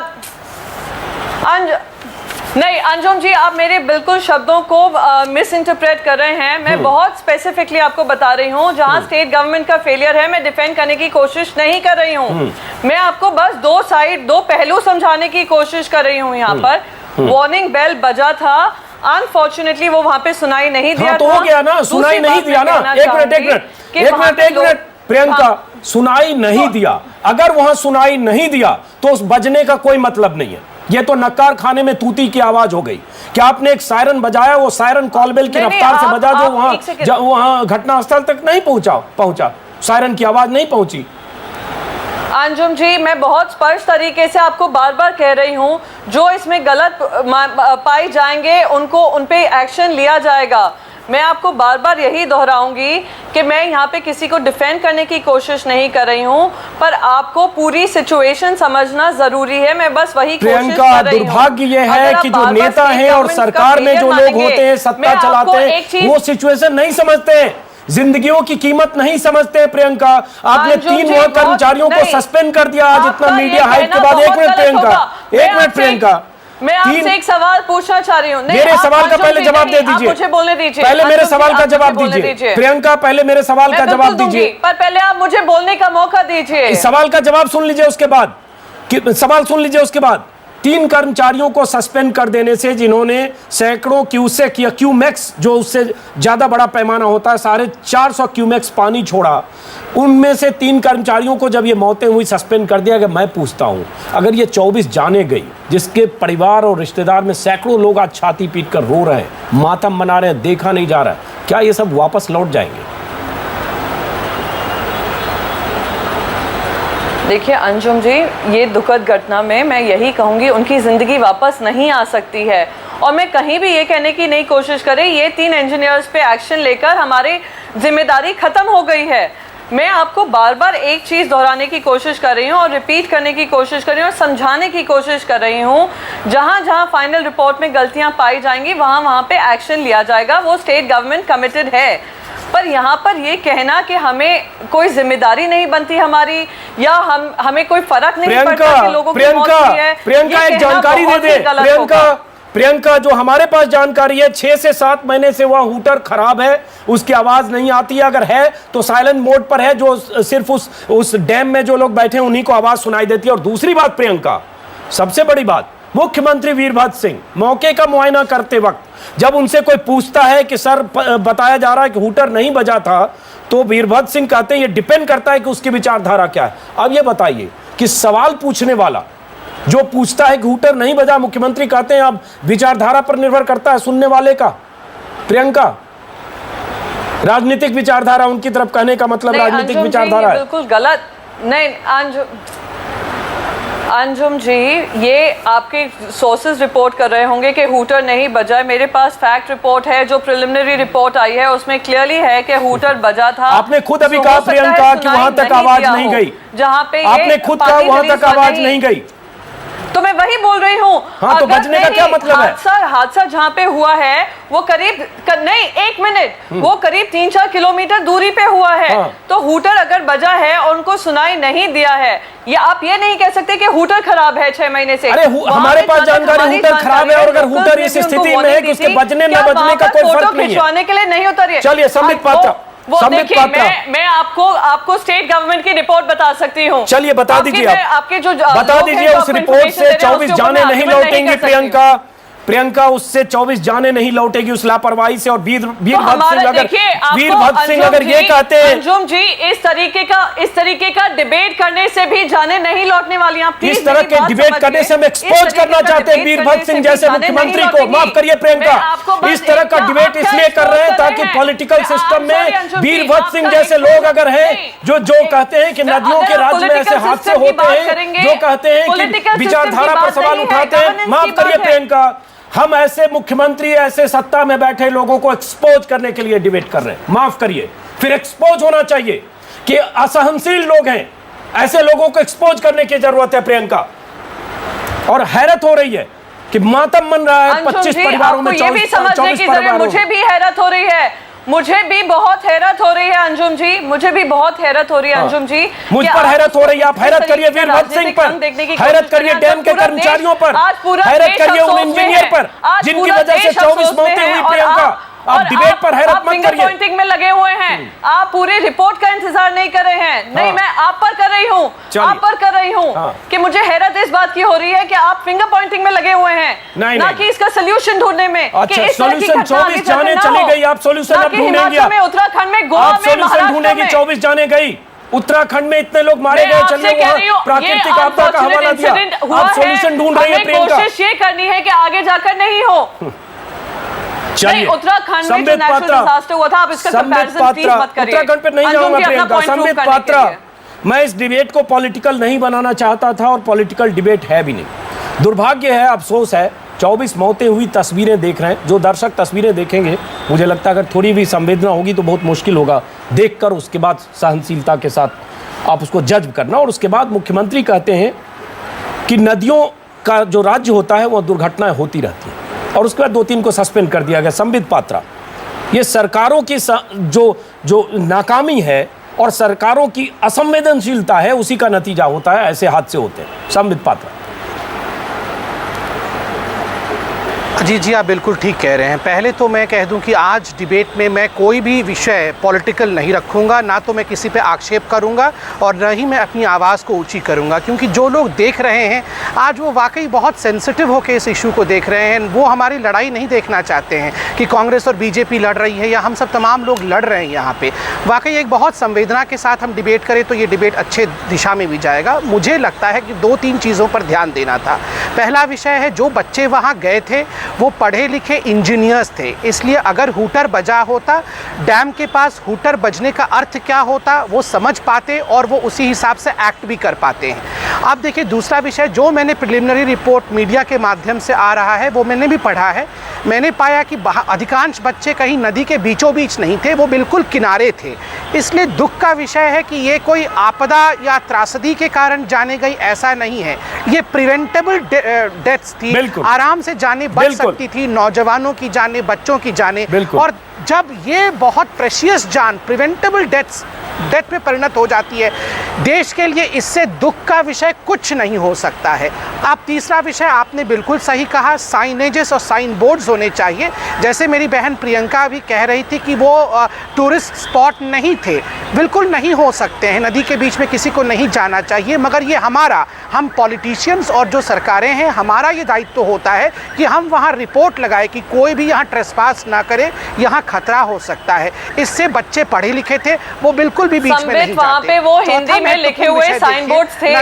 नहीं अंजुम जी, आप मेरे बिल्कुल शब्दों को मिस इंटरप्रेट कर रहे हैं। मैं बहुत स्पेसिफिकली आपको बता रही हूँ, जहाँ स्टेट गवर्नमेंट का फेलियर है, मैं डिफेंड करने की कोशिश नहीं कर रही हूँ। मैं आपको बस दो पहलू समझाने की कोशिश कर रही हूँ। यहाँ पर वार्निंग बेल बजा था, अनफॉर्चुनेटली वो वहाँ पे सुनाई नहीं दिया। तो हो गया ना, सुनाई नहीं दिया ना। एक मिनट प्रियंका, सुनाई नहीं दिया। अगर वहां सुनाई नहीं दिया तो उस बजने का कोई मतलब नहीं है। ये तो नक्कार खाने में तूती की आवाज हो गई कि आपने एक सायरन बजाया, वो सायरन कॉलबेल की रफ्तार से बजा जो वहां घटनास्थल तक नहीं पहुंचा, सायरन की आवाज नहीं पहुंची। अंजुम जी, मैं बहुत स्पष्ट तरीके से आपको बार बार कह रही हूँ, जो इसमें गलत पाई जाएंगे उन पे एक्शन लिया जाएगा। मैं आपको बार बार यही दोहराऊंगी कि मैं यहाँ पे किसी को डिफेंड करने की कोशिश नहीं कर रही हूँ, पर आपको पूरी सिचुएशन समझना जरूरी है। मैं बस वही कोशिश प्रियंका, कर रही हूँ। दुर्भाग्य ये है कि जो नेता हैं और सरकार में जो लोग होते हैं, सत्ता चलाते हैं, वो सिचुएशन नहीं समझते हैं, जिंदगियों की कीमत नहीं समझते। प्रियंका, आपने 3 वह कर्मचारियों को सस्पेंड कर दिया आज इतना मीडिया हाइप के बाद। 1 मिनट प्रियंका, मैं आपसे एक सवाल पूछना चाह रही हूँ। मेरे सवाल का पहले जवाब दे दीजिए। मुझे बोलने दीजिए। पहले मेरे सवाल का जवाब दीजिए प्रियंका, पहले मेरे सवाल का जवाब दीजिए। पर पहले आप मुझे बोलने का मौका दीजिए। इस सवाल का जवाब सुन लीजिए, उसके बाद सवाल सुन लीजिए। उसके बाद 3 कर्मचारियों को सस्पेंड कर देने से, जिन्होंने सैकड़ों क्यूसेक या क्यूमेक्स, जो उससे ज्यादा बड़ा पैमाना होता है, 450 क्यूमेक्स पानी छोड़ा, उनमें से 3 कर्मचारियों को जब ये मौतें हुई सस्पेंड कर दिया गया। मैं पूछता हूं, अगर ये 24 जाने गई, जिसके परिवार और रिश्तेदार में सैकड़ों लोग आज छाती पीट कर रो रहे हैं, मातम मना रहे हैं, देखा नहीं जा रहा है, क्या ये सब वापस लौट जाएंगे? देखिए अंजुम जी, ये दुखद घटना में मैं यही कहूँगी, उनकी ज़िंदगी वापस नहीं आ सकती है। और मैं कहीं भी ये कहने की नहीं कोशिश करें ये 3 इंजीनियर्स पे एक्शन लेकर हमारी जिम्मेदारी ख़त्म हो गई है। मैं आपको बार बार एक चीज़ दोहराने की कोशिश कर रही हूँ और रिपीट करने की कोशिश कर रही हूँ और समझाने की कोशिश कर रही हूँ, जहाँ जहाँ फाइनल रिपोर्ट में गलतियाँ पाई जाएंगी वहाँ वहाँ पे एक्शन लिया जाएगा। वो स्टेट गवर्नमेंट कमिटेड है। पर यहाँ पर ये कहना कि हमें कोई जिम्मेदारी नहीं बनती हमारी, या हमें कोई फर्क नहीं पड़ता कि लोगों की मौत हुई है, प्रियंका एक जानकारी दे दे। प्रियंका, जो हमारे पास जानकारी है, 6 से 7 महीने से वह हूटर खराब है, उसकी आवाज नहीं आती है। अगर है तो साइलेंट मोड पर है, जो सिर्फ उस डैम में जो लोग बैठे हैं उन्हीं को आवाज सुनाई देती है। और दूसरी बात प्रियंका, सबसे बड़ी बात, मुख्यमंत्री वीरभद्र सिंह मौके का मुआयना करते वक्त जब उनसे कोई पूछता है कि सर बताया जा रहा है कि हूटर नहीं बजा था, तो वीरभद्र सिंह कहते हैं ये डिपेंड करता है कि उसकी विचारधारा क्या है। अब ये बताइए कि सवाल पूछने वाला जो पूछता है कि हूटर नहीं बजा, मुख्यमंत्री कहते हैं अब विचारधारा पर निर्भर करता है सुनने वाले का। प्रियंका, राजनीतिक विचारधारा, उनकी तरफ कहने का मतलब राजनीतिक विचारधारा है। बिल्कुल गलत नहीं अंजुम जी, ये आपके सोर्सेज रिपोर्ट कर रहे होंगे कि हूटर नहीं बजा। मेरे पास फैक्ट रिपोर्ट है, जो प्रिलिमिनरी रिपोर्ट आई है उसमें क्लियरली है कि हूटर बजा था। आपने खुद अभी कहा प्रियंका कि वहां तक आवाज नहीं गई, जहां पे आपने खुद कहा वहां तक आवाज नहीं गई, तो मैं वही बोल रही हूँ। हाँ, तो बजने का क्या मतलब है? हादसा जहाँ पे हुआ है वो करीब नहीं 1 मिनट, वो करीब 3-4 किलोमीटर दूरी पे हुआ है। हाँ। तो हूटर अगर बजा है और उनको सुनाई नहीं दिया है, या आप ये नहीं कह सकते कि हूटर खराब है 6 महीने से। अरे हमारे पास जानकारी हूटर खराब है, और अगर हूटर इस स्थिति में है कि उसके बजने न बजने का कोई फर्क नहीं है, खिंचवाने के लिए नहीं उतरी है। चलिए संबित पात्रा, वो देखिए, मैं आपको स्टेट गवर्नमेंट की रिपोर्ट बता सकती हूँ। चलिए बता दीजिए, आपके जो बता दीजिए। उस रिपोर्ट से 24 जाने नहीं लौटेंगी प्रियंका, उससे 24 जाने नहीं लौटेगी उस लापरवाही से। और वीरभद्र सिंह अगर ये कहते हैं, अंजुम जी, इस तरीके का डिबेट करने से भी जाने नहीं लौटने वाली। आप इस तरह के डिबेट करने से हम एक्सपोज करना चाहते हैं वीरभद्र सिंह जैसे मुख्यमंत्री को। माफ करिए प्रियंका, इस तरह का डिबेट इसलिए कर रहे हैं ताकि पॉलिटिकल सिस्टम में वीरभद्र सिंह जैसे लोग अगर हैं जो कहते हैं कि नदियों के राज्य में ऐसे हादसे होते हैं, जो कहते हैं कि विचारधारा पर सवाल उठाते हैं। माफ करिए प्रियंका, हम ऐसे मुख्यमंत्री, ऐसे सत्ता में बैठे लोगों को एक्सपोज करने के लिए डिबेट कर रहे हैं। माफ करिए, फिर एक्सपोज होना चाहिए कि असहनशील लोग हैं, ऐसे लोगों को एक्सपोज करने की जरूरत है प्रियंका। और हैरत हो रही है कि मातम मन रहा है 25 परिवारों में, 24 परिवारों। मुझे भी हैरत हो रही है, मुझे भी बहुत हैरत हो रही है अंजुम जी, मुझे भी बहुत हैरत हो रही है अंजुम जी। मुझ पर हैरत हो रही है, आप हैरत करिए वीरभद्र सिंह पर, हैरत करिए डैम के कर्मचारियों पर, हैरत करिए उन इंजीनियर पर जिनकी वजह से 24 मौतें हुई। प्रियंका, आप डिबेट पर हैरत मत करिए। पॉइंटिंग में लगे हुए हैं, आप पूरी रिपोर्ट का इंतजार नहीं कर रहे हैं। नहीं, मैं आप पर कर रही हूँ, आप पर कर रही हूँ कि मुझे हैरत इस बात की हो रही है कि आप फिंगर पॉइंटिंग में लगे हुए हैं, ना कि इसका सोल्यूशन ढूंढने में। अच्छा, सोल्यूशन 24 जाने चली गई, आप सोल्यूशन अब ढूंढेंगे? उत्तराखंड में, गोवा में, 24 जाने गई, उत्तराखंड में इतने लोग मारे गए, चलिए वहां प्राकृतिक आपदा का हवाला दिया, आप सोल्यूशन ढूंढ रही है प्रियंका। कोशिश ये करनी है कि आगे जाकर नहीं हो। चलिए, उत्तराखंड में जो नेचुरल डिजास्टर हुआ था, आप इसका कंपैरिजन प्लीज मत करिए। उत्तराखंड पे नहीं जाऊंगा प्रियंका। संबित पात्रा, मैं इस डिबेट को पॉलिटिकल नहीं बनाना चाहता था और पॉलिटिकल डिबेट है भी नहीं। दुर्भाग्य है, अफसोस है, 24 मौतें हुई तस्वीरें देख रहे हैं। जो दर्शक तस्वीरें देखेंगे, मुझे लगता है अगर थोड़ी भी संवेदना होगी तो बहुत मुश्किल होगा देखकर उसके बाद सहनशीलता के साथ आप उसको जज करना। और उसके बाद मुख्यमंत्री कहते हैं कि नदियों का जो राज्य होता है वो दुर्घटनाएं होती रहती हैं, और उसके बाद 2-3 को सस्पेंड कर दिया गया। संबित पात्रा, ये सरकारों की जो नाकामी है और सरकारों की असंवेदनशीलता है, उसी का नतीजा होता है, ऐसे हादसे होते हैं। संबित पात्रा। जी आप बिल्कुल ठीक कह रहे हैं। पहले तो मैं कह दूं कि आज डिबेट में मैं कोई भी विषय पॉलिटिकल नहीं रखूंगा, ना तो मैं किसी पे आक्षेप करूंगा और न ही मैं अपनी आवाज़ को ऊंची करूंगा, क्योंकि जो लोग देख रहे हैं आज वो वाकई बहुत सेंसिटिव होकर इस इशू को देख रहे हैं। वो हमारी लड़ाई नहीं देखना चाहते हैं कि कांग्रेस और बीजेपी लड़ रही है या हम सब तमाम लोग लड़ रहे हैं। यहाँ पे वाकई एक बहुत संवेदना के साथ हम डिबेट करें तो ये डिबेट अच्छे दिशा में भी जाएगा। मुझे लगता है कि 2-3 चीज़ों पर ध्यान देना था। पहला विषय है, जो बच्चे वहाँ गए थे वो पढ़े लिखे इंजीनियर्स थे, इसलिए अगर हूटर बजा होता, डैम के पास हूटर बजने का अर्थ क्या होता वो समझ पाते और वो उसी हिसाब से एक्ट भी कर पाते हैं। अब देखिए, दूसरा विषय जो मैंने प्रिलिमिनरी रिपोर्ट मीडिया के माध्यम से आ रहा है वो मैंने भी पढ़ा है। मैंने पाया कि अधिकांश बच्चे कहीं नदी के बीचों बीच नहीं थे, वो बिल्कुल किनारे थे। इसलिए दुख का विषय है कि ये कोई आपदा या त्रासदी के कारण जाने गई, ऐसा नहीं है। ये प्रिवेंटेबल डेथ्स थी, आराम से जाने बच सकती थी, नौजवानों की जाने, बच्चों की जाने। और जब ये बहुत प्रेशियस जान प्रिवेंटेबल डेथ में परिणत हो जाती है, देश के लिए इससे दुख का विषय कुछ नहीं हो सकता है। अब तीसरा विषय आपने बिल्कुल सही कहा, साइनेजेस और साइन बोर्ड्स होने चाहिए। जैसे मेरी बहन प्रियंका भी कह रही थी कि वो टूरिस्ट स्पॉट नहीं थे, बिल्कुल नहीं हो सकते हैं, नदी के बीच में किसी को नहीं जाना चाहिए। मगर ये हम पॉलिटिशियंस और जो सरकारें हैं, हमारा ये दायित्व होता है कि हम वहाँ रिपोर्ट लगाए कि कोई भी यहाँ ट्रेसपास ना करे, यहाँ खतरा हो सकता है। इससे बच्चे पढ़े लिखे थे, वो बिल्कुल भी बीच में नहीं जाते। वहाँ पे वो हिंदी में लिखे हुए साइन बोर्ड्स थे।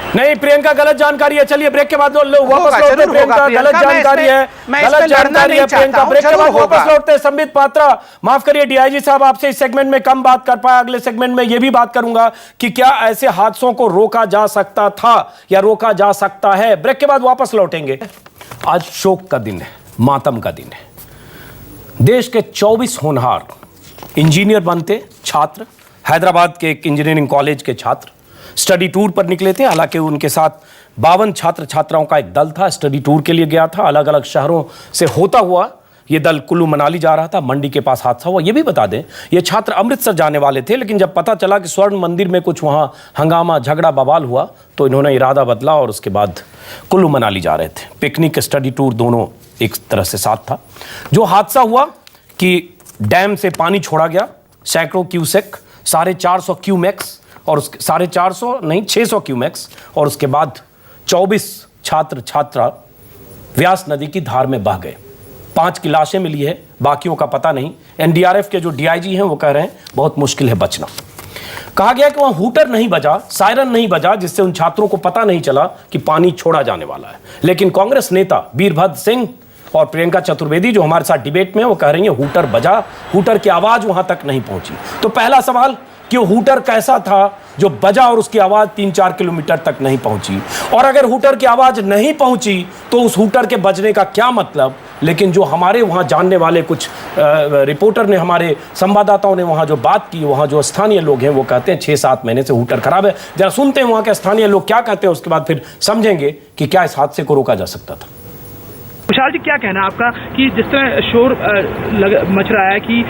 नहीं, प्रियंका गलत जानकारी है। चलिए ब्रेक के बाद वापस लौटते हैं। प्रियंका गलत जानकारी है, गलत जानकारी है प्रियंका। ब्रेक के बाद वापस लौटते हैं। संबित पात्रा, माफ करिए डीआईजी साहब, आपसे इस सेगमेंट में कम बात कर पाया। अगले सेगमेंट में यह भी बात करूंगा कि क्या ऐसे हादसों को रोका जा सकता था या रोका जा सकता है। ब्रेक के बाद वापस लौटेंगे। आज शोक का दिन है, मातम का दिन है। देश के 24 होनहार इंजीनियर बनते छात्र, हैदराबाद के एक इंजीनियरिंग कॉलेज के छात्र स्टडी टूर पर निकले थे। हालांकि उनके साथ 52 छात्र छात्राओं का एक दल था, स्टडी टूर के लिए गया था। अलग अलग शहरों से होता हुआ ये दल कुल्लू मनाली जा रहा था। मंडी के पास हादसा हुआ। ये भी बता दें, ये छात्र अमृतसर जाने वाले थे, लेकिन जब पता चला कि स्वर्ण मंदिर में कुछ वहाँ हंगामा झगड़ा बवाल हुआ तो इन्होंने इरादा बदला और उसके बाद कुल्लू मनाली जा रहे थे। पिकनिक स्टडी टूर दोनों एक तरह से साथ था। जो हादसा हुआ कि डैम से पानी छोड़ा गया, सैकड़ों क्यूसेक, 450 क्यूमेक्स, और उसके 450 नहीं 600 क्यूमेक्स, और उसके बाद 24 छात्र छात्रा व्यास नदी की धार में बह गए। 5 की लाशें मिली है, बाकियों का पता नहीं। एनडीआरएफ के जो डीआईजी हैं वो कह रहे हैं बहुत मुश्किल है बचना। कहा गया कि वहां हूटर नहीं बजा, सायरन नहीं बजा, जिससे उन छात्रों को पता नहीं चला कि पानी छोड़ा जाने वाला है। लेकिन कांग्रेस नेता वीरभद्र सिंह और प्रियंका चतुर्वेदी जो हमारे साथ डिबेट में, वो कह रही हैं हूटर बजा, हूटर की आवाज वहां तक नहीं पहुंची। तो पहला सवाल कि वो हूटर कैसा था जो बजा और उसकी आवाज 3-4 किलोमीटर तक नहीं पहुंची, और अगर हूटर की आवाज नहीं पहुंची तो उस हूटर के बजने का क्या मतलब। लेकिन जो हमारे वहां जानने वाले कुछ रिपोर्टर ने, हमारे संवाददाताओं ने वहां जो बात की, वहां जो स्थानीय लोग हैं वो कहते हैं 6-7 महीने से हूटर खराब है। जरा सुनते हैं वहां के स्थानीय लोग क्या कहते हैं, उसके बाद फिर समझेंगे कि क्या इस हादसे को रोका जा सकता था। विशाल जी, क्या कहना है आपका कि जिस तरह शोर मच रहा है कि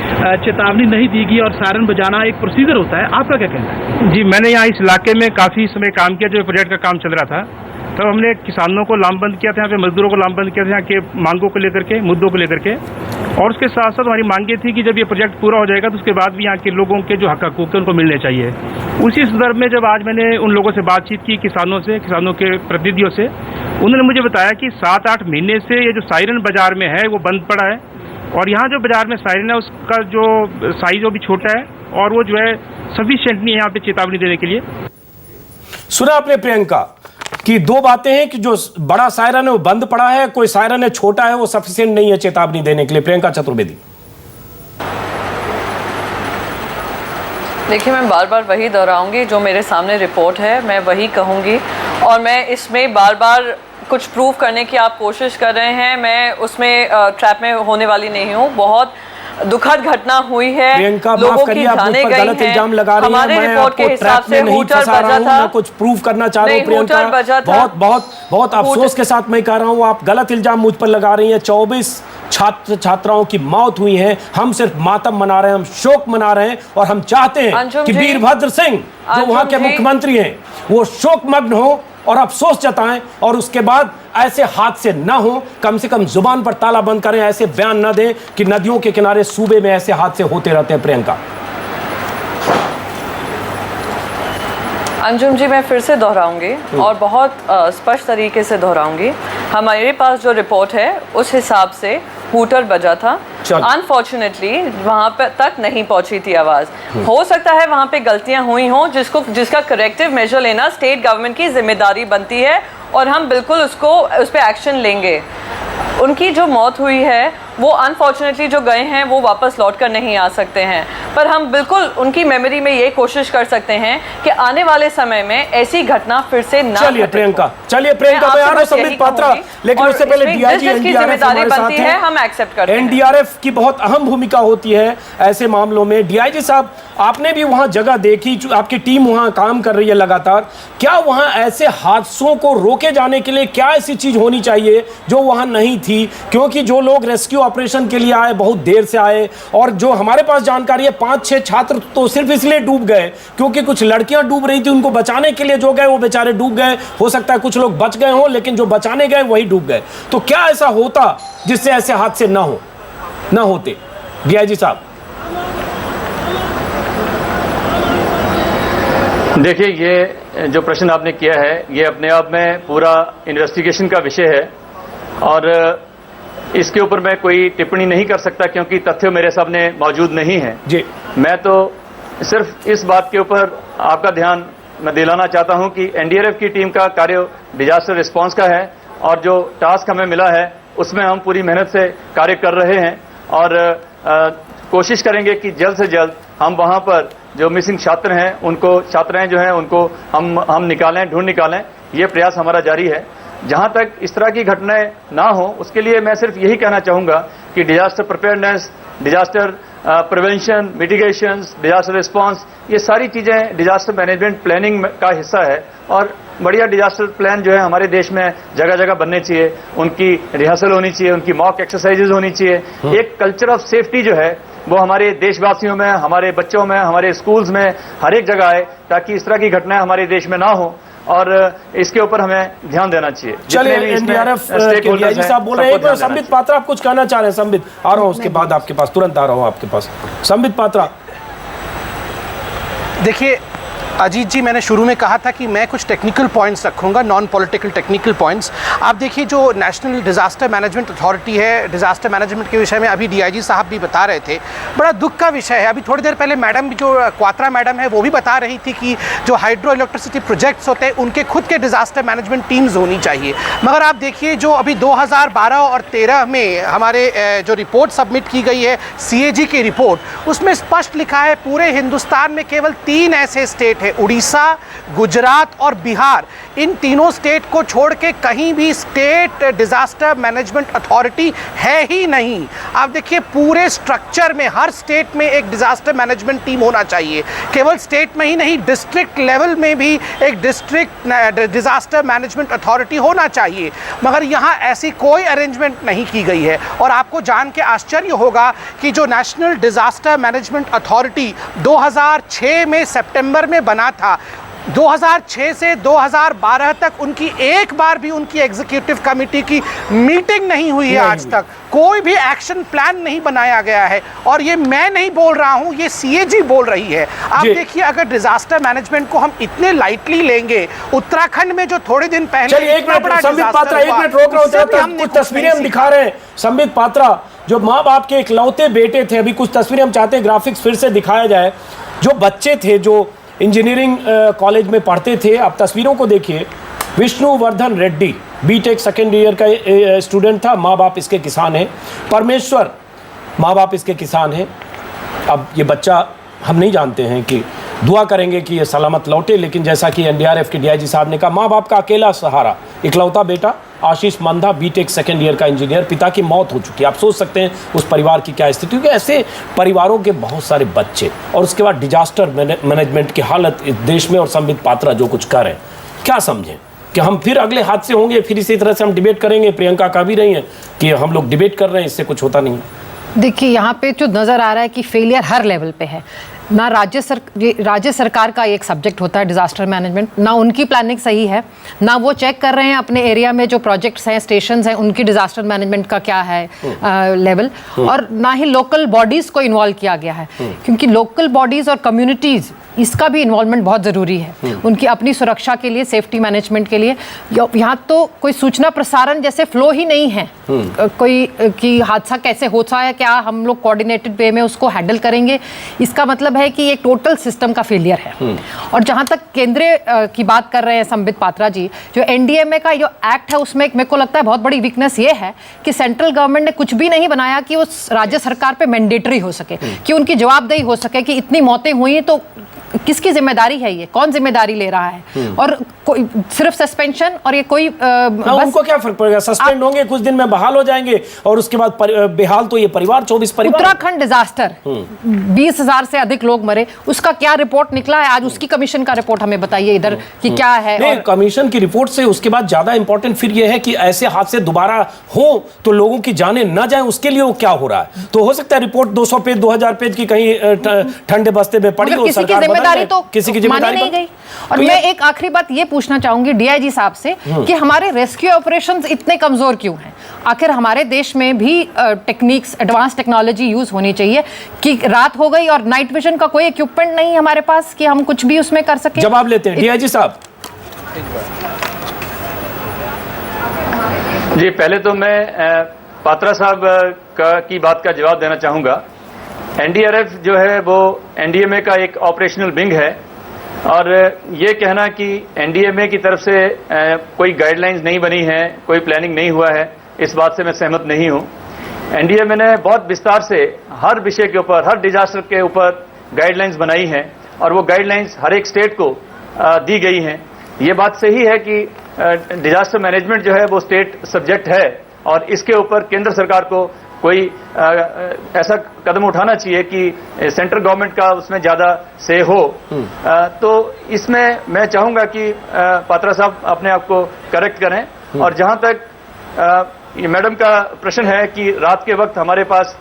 चेतावनी नहीं दी गई और सायरन बजाना एक प्रोसीजर होता है, आपका क्या कहना है? जी, मैंने यहाँ इस इलाके में काफी समय काम किया। जो प्रोजेक्ट का काम चल रहा था तब हमने किसानों को लामबंद किया था, यहाँ पे मजदूरों को लामबंद किया था, यहाँ के मांगों को लेकर के, मुद्दों को लेकर के। और उसके साथ साथ हमारी मांगे थी कि जब ये प्रोजेक्ट पूरा हो जाएगा तो उसके बाद भी यहाँ के लोगों के जो हक हकूक है उनको मिलने चाहिए। उसी संदर्भ में जब आज मैंने उन लोगों से बातचीत की, किसानों से, किसानों के प्रतिनिधियों से, उन्होंने मुझे बताया कि 7-8 महीने से ये जो सायरन बाजार में है वो बंद पड़ा है, और यहाँ जो बाजार में सायरन है उसका जो साइज वो भी छोटा है, और वो जो है सफिशिएंट नहीं है यहाँ पे चेतावनी देने के लिए। सुना आपने प्रियंका कि 2 बातें हैं कि जो बड़ा सायरन है वो बंद पड़ा है, कोई सायरन है छोटा है वो सफिशिएंट नहीं है चेतावनी देने के लिए। प्रियंका चतुर्वेदी। देखिए, मैं बार बार वही दोहराऊंगी, जो मेरे सामने रिपोर्ट है मैं वही कहूँगी, और मैं इसमें बार बार कुछ प्रूव करने की आप कोशिश कर रहे हैं, मैं उसमें ट्रैप में होने वाली नहीं हूँ। बहुत दुखद घटना हुई है, लोगों की जाने गई हैं। हमारे रिपोर्ट के हिसाब से हूटर बजा था, मैं कुछ प्रूव करना चाह रहा हूँ प्रियंका, बहुत अफसोस के साथ मैं कह रहा हूँ, आप गलत इल्जाम मुझ पर लगा रही हैं। 24 छात्र छात्राओं की मौत हुई है, हम सिर्फ मातम मना रहे हैं, हम शोक मना रहे हैं, और हम चाहते हैं कि वीरभद्र सिंह जो वहां के मुख्यमंत्री हैं वो शोकमग्न हो और अफसोस जताएं, और उसके बाद ऐसे हादसे न हो, कम से कम जुबान पर ताला बंद करें, ऐसे बयान न दें कि नदियों के किनारे सूबे में ऐसे हादसे होते रहते हैं। प्रियंका। अंजुम जी, मैं फिर से दोहराऊंगी और बहुत स्पष्ट तरीके से दोहराऊंगी। हमारे पास जो रिपोर्ट है उस हिसाब से हूटर बजा था। अनफॉर्चुनेटली वहां पर तक नहीं पहुंची थी आवाज। हो सकता है वहां पे गलतियां हुई हों, जिसका करेक्टिव मेजर लेना स्टेट गवर्नमेंट की जिम्मेदारी बनती है, और हम बिल्कुल उस पर एक्शन लेंगे। उनकी जो मौत हुई है वो अनफॉर्चुनेटली जो गए हैं वो वापस लौट कर नहीं आ सकते हैं, पर हम बिल्कुल उनकी मेमोरी में ये कोशिश कर सकते हैं कि आने वाले समय में ऐसी घटना फिर से ना। चलिए प्रियंका, मैं आ रहा हूं संबित पात्रा, लेकिन उससे पहले डीआईजी की जिम्मेदारी बनती है, हम एक्सेप्ट करते हैं। एनडीआरएफ की बहुत अहम भूमिका होती है ऐसे मामलों में। डीआईजी साहब, आपने भी वहां जगह देखी, आपकी टीम वहां काम कर रही है लगातार, क्या वहां ऐसे हादसों को रोके जाने के लिए क्या ऐसी चीज होनी चाहिए जो वहां नहीं थी? क्योंकि जो लोग रेस्क्यू ऑपरेशन के लिए आए बहुत देर से आए, और जो हमारे पास जानकारी है 5-6 छात्र तो सिर्फ इसलिए डूब गए क्योंकि कुछ लड़कियां डूब रही थी, उनको बचाने के लिए जो गए वो बेचारे डूब गए। हो सकता है कुछ लोग बच गए हों, लेकिन जो बचाने गए वही डूब गए। तो क्या ऐसा होता जिससे ऐसे हादसे ना होते? डीआईजी साहब। देखिए, ये जो प्रश्न आपने किया है ये अपने आप में पूरा इन्वेस्टिगेशन का विषय है, और इसके ऊपर मैं कोई टिप्पणी नहीं कर सकता क्योंकि तथ्य मेरे सामने मौजूद नहीं है जी। मैं तो सिर्फ इस बात के ऊपर आपका ध्यान मैं दिलाना चाहता हूं कि एनडीआरएफ की टीम का कार्य डिजास्टर रिस्पांस का है, और जो टास्क हमें मिला है उसमें हम पूरी मेहनत से कार्य कर रहे हैं, और कोशिश करेंगे कि जल्द से जल्द हम वहां पर जो मिसिंग छात्राएं जो हैं उनको हम निकालें, ढूंढ निकालें। ये प्रयास हमारा जारी है। जहां तक इस तरह की घटनाएं ना हो उसके लिए मैं सिर्फ यही कहना चाहूंगा कि disaster preparedness, disaster prevention, mitigation, disaster response, ये सारी चीजें डिजास्टर मैनेजमेंट प्लानिंग का हिस्सा है, और बढ़िया डिजास्टर प्लान जो है हमारे देश में जगह जगह बनने चाहिए, उनकी रिहर्सल होनी चाहिए, उनकी मॉक एक्सरसाइजेज होनी चाहिए। एक कल्चर ऑफ सेफ्टी जो है वो हमारे देशवासियों में, हमारे बच्चों में, हमारे स्कूल्स में हर एक जगह आए, ताकि इस तरह की घटनाएं हमारे देश में ना हो, और इसके ऊपर हमें ध्यान देना चाहिए। चलिए, एनडीआरएफ के डीआईजी साहब बोल रहे हैं। संबित पात्रा, आप कुछ कहना चाह रहे हैं? संबित, आ रहा हूं उसके बाद आपके पास, तुरंत आ रहा हूं आपके पास। संबित पात्रा। देखिए अजीत जी, मैंने शुरू में कहा था कि मैं कुछ टेक्निकल पॉइंट्स रखूंगा, नॉन पॉलिटिकल टेक्निकल पॉइंट्स। आप देखिए, जो नेशनल डिज़ास्टर मैनेजमेंट अथॉरिटी है, डिज़ास्टर मैनेजमेंट के विषय में अभी डीआईजी साहब भी बता रहे थे, बड़ा दुख का विषय है। अभी थोड़ी देर पहले मैडम जो क्वात्रा मैडम है वो भी बता रही थी कि जो हाइड्रो इलेक्ट्रिसिटी प्रोजेक्ट्स होते हैं उनके खुद के डिज़ास्टर मैनेजमेंट टीम्स होनी चाहिए। मगर आप देखिए, जो अभी 2012 और 13 में हमारे जो रिपोर्ट सबमिट की गई है, CAG की रिपोर्ट, उसमें स्पष्ट लिखा है पूरे हिंदुस्तान में केवल 3 ऐसे स्टेट उड़ीसा, गुजरात और बिहार, इन तीनों स्टेट को छोड़ के कहीं भी स्टेट डिजास्टर मैनेजमेंट अथॉरिटी है ही नहीं। आप देखिए, पूरे स्ट्रक्चर में हर स्टेट में एक डिजास्टर मैनेजमेंट टीम होना चाहिए। केवल स्टेट में ही नहीं, डिस्ट्रिक्ट लेवल में भी एक डिस्ट्रिक्ट डिजास्टर मैनेजमेंट अथॉरिटी होना चाहिए, मगर यहाँ ऐसी कोई अरेंजमेंट नहीं की गई है। और आपको जान के आश्चर्य होगा कि जो नेशनल डिजास्टर मैनेजमेंट अथॉरिटी 2006 में सितंबर में बना था, 2006 से 2012 तक उनकी एक बार भी उनकी एग्जीक्यूटिव कमेटी की मीटिंग नहीं हुई है। आज तक कोई भी एक्शन प्लान नहीं बनाया गया है, और ये मैं नहीं बोल रहा हूं, ये CAG बोल रही है। आप देखिए, अगर डिजास्टर मैनेजमेंट को हम इतने लाइटली लेंगे, उत्तराखंड में जो थोड़े दिन पहले संबित पात्रा, एक मिनट रोक रहा हूं, कुछ तस्वीरें हम दिखा रहे हैं। संबित पात्रा, जो माँ बाप के इकलौते बेटे थे, अभी कुछ तस्वीरें हम चाहते हैं ग्राफिक्स फिर से दिखाया जाए। जो बच्चे थे जो इंजीनियरिंग कॉलेज में पढ़ते थे, आप तस्वीरों को देखिए। Vishnuvardhan Reddy BTech second year का स्टूडेंट था, माँ बाप इसके किसान हैं। परमेश्वर, माँ बाप इसके किसान हैं। अब ये बच्चा, हम नहीं जानते हैं कि दुआ करेंगे कि ये सलामत लौटे। लेकिन जैसा कि एनडीआरएफ के डीआईजी साहब ने कहा, माँ बाप का अकेला सहारा, इकलौता बेटा आशीष मंधा, बीटेक सेकेंड ईयर का इंजीनियर, पिता की मौत हो चुकी है। आप सोच सकते हैं उस परिवार की क्या स्थिति, क्योंकि ऐसे परिवारों के बहुत सारे बच्चे, और उसके बाद डिजास्टर मैनेजमेंट की हालत इस देश में, और संबित पात्रा जो कुछ कर रहे हैं, क्या समझें कि हम फिर अगले हादसे होंगे, फिर इसी तरह से हम डिबेट करेंगे। प्रियंका कह भी रही हैं कि हम लोग डिबेट कर रहे हैं, इससे कुछ होता नहीं है। देखिए, यहाँ पे जो नज़र आ रहा है कि फेलियर हर लेवल पे है। ना राज्य सरकार का एक सब्जेक्ट होता है डिजास्टर मैनेजमेंट, ना उनकी प्लानिंग सही है, ना वो चेक कर रहे हैं अपने एरिया में जो प्रोजेक्ट्स हैं, स्टेशंस हैं, उनकी डिजास्टर मैनेजमेंट का क्या है लेवल, और ना ही लोकल बॉडीज़ को इन्वॉल्व किया गया है, क्योंकि लोकल बॉडीज़ और कम्युनिटीज़, इसका भी इन्वॉल्वमेंट बहुत ज़रूरी है उनकी अपनी सुरक्षा के लिए, सेफ्टी मैनेजमेंट के लिए। यहाँ तो कोई सूचना प्रसारण जैसे फ्लो ही नहीं है, कोई कि हादसा कैसे होता है, क्या हम लोग कोऑर्डिनेटेड वे में उसको हैंडल करेंगे। इसका मतलब है कि ये टोटल सिस्टम का फेलियर है। और जहाँ तक केंद्रीय की बात कर रहे हैं संबित पात्रा जी, जो एनडीएमए का जो एक्ट है उसमें मेरे को लगता है बहुत बड़ी वीकनेस ये है कि सेंट्रल गवर्नमेंट ने कुछ भी नहीं बनाया कि उस राज्य सरकार पे मैंडेटरी हो सके, कि उनकी जवाबदेही हो सके कि इतनी मौतें हुई तो किसकी जिम्मेदारी है, ये कौन जिम्मेदारी ले रहा है। और कोई सिर्फ सस्पेंशन, और ये कोई उनको क्या फर्क पड़ेगा, सस्पेंड होंगे, कुछ दिन में बहाल हो जाएंगे, और उसके बाद बेहाल तो ये परिवार 24 परिवार। उत्तराखंड डिजास्टर 20,000 से अधिक लोग मरे, उसका क्या रिपोर्ट निकला है आज, उसकी कमीशन का रिपोर्ट हमें बताइए इधर कि क्या है। नहीं, कमीशन की रिपोर्ट से उसके बाद ज्यादा इंपॉर्टेंट फिर ये है कि ऐसे हादसे दोबारा हो तो लोगों की जानें न जाए, उसके लिए वो क्या हो रहा है। तो हो सकता है रिपोर्ट 200 पेज 2000 पेज की कहीं ठंडे बस्ते में पड़ी हो, सरकार तो किसी की जिम्मेदारी नहीं गई। और मैं एक आखिरी बात ये पूछना चाहूंगी डीआईजी साहब से कि हमारे रेस्क्यू ऑपरेशंस इतने कमजोर क्यों हैं? आखिर हमारे देश में भी टेक्निक्स, एडवांस टेक्नोलॉजी यूज होनी चाहिए कि रात हो गई और नाइट विजन का कोई इक्विपमेंट नहीं है हमारे पास कि हम कुछ भी उसमें कर सके। जवाब लेते हैं डीआईजी साहब। जी, पहले तो मैं पात्रा साहब की बात का जवाब देना चाहूंगा। एनडीआरएफ जो है वो एनडीएमए का एक ऑपरेशनल विंग है, और ये कहना कि एनडीएमए की तरफ से कोई गाइडलाइंस नहीं बनी है, कोई प्लानिंग नहीं हुआ है, इस बात से मैं सहमत नहीं हूं। एनडीएमए ने बहुत विस्तार से हर विषय के ऊपर, हर डिजास्टर के ऊपर गाइडलाइंस बनाई हैं, और वो गाइडलाइंस हर एक स्टेट को दी गई हैं। ये बात सही है कि डिजास्टर मैनेजमेंट जो है वो स्टेट सब्जेक्ट है, और इसके ऊपर केंद्र सरकार को कोई ऐसा कदम उठाना चाहिए कि सेंट्रल गवर्नमेंट का उसमें ज्यादा से हो। तो इसमें मैं चाहूंगा कि पात्रा साहब अपने आप को करेक्ट करें। और जहां तक ये मैडम का प्रश्न है कि रात के वक्त हमारे पास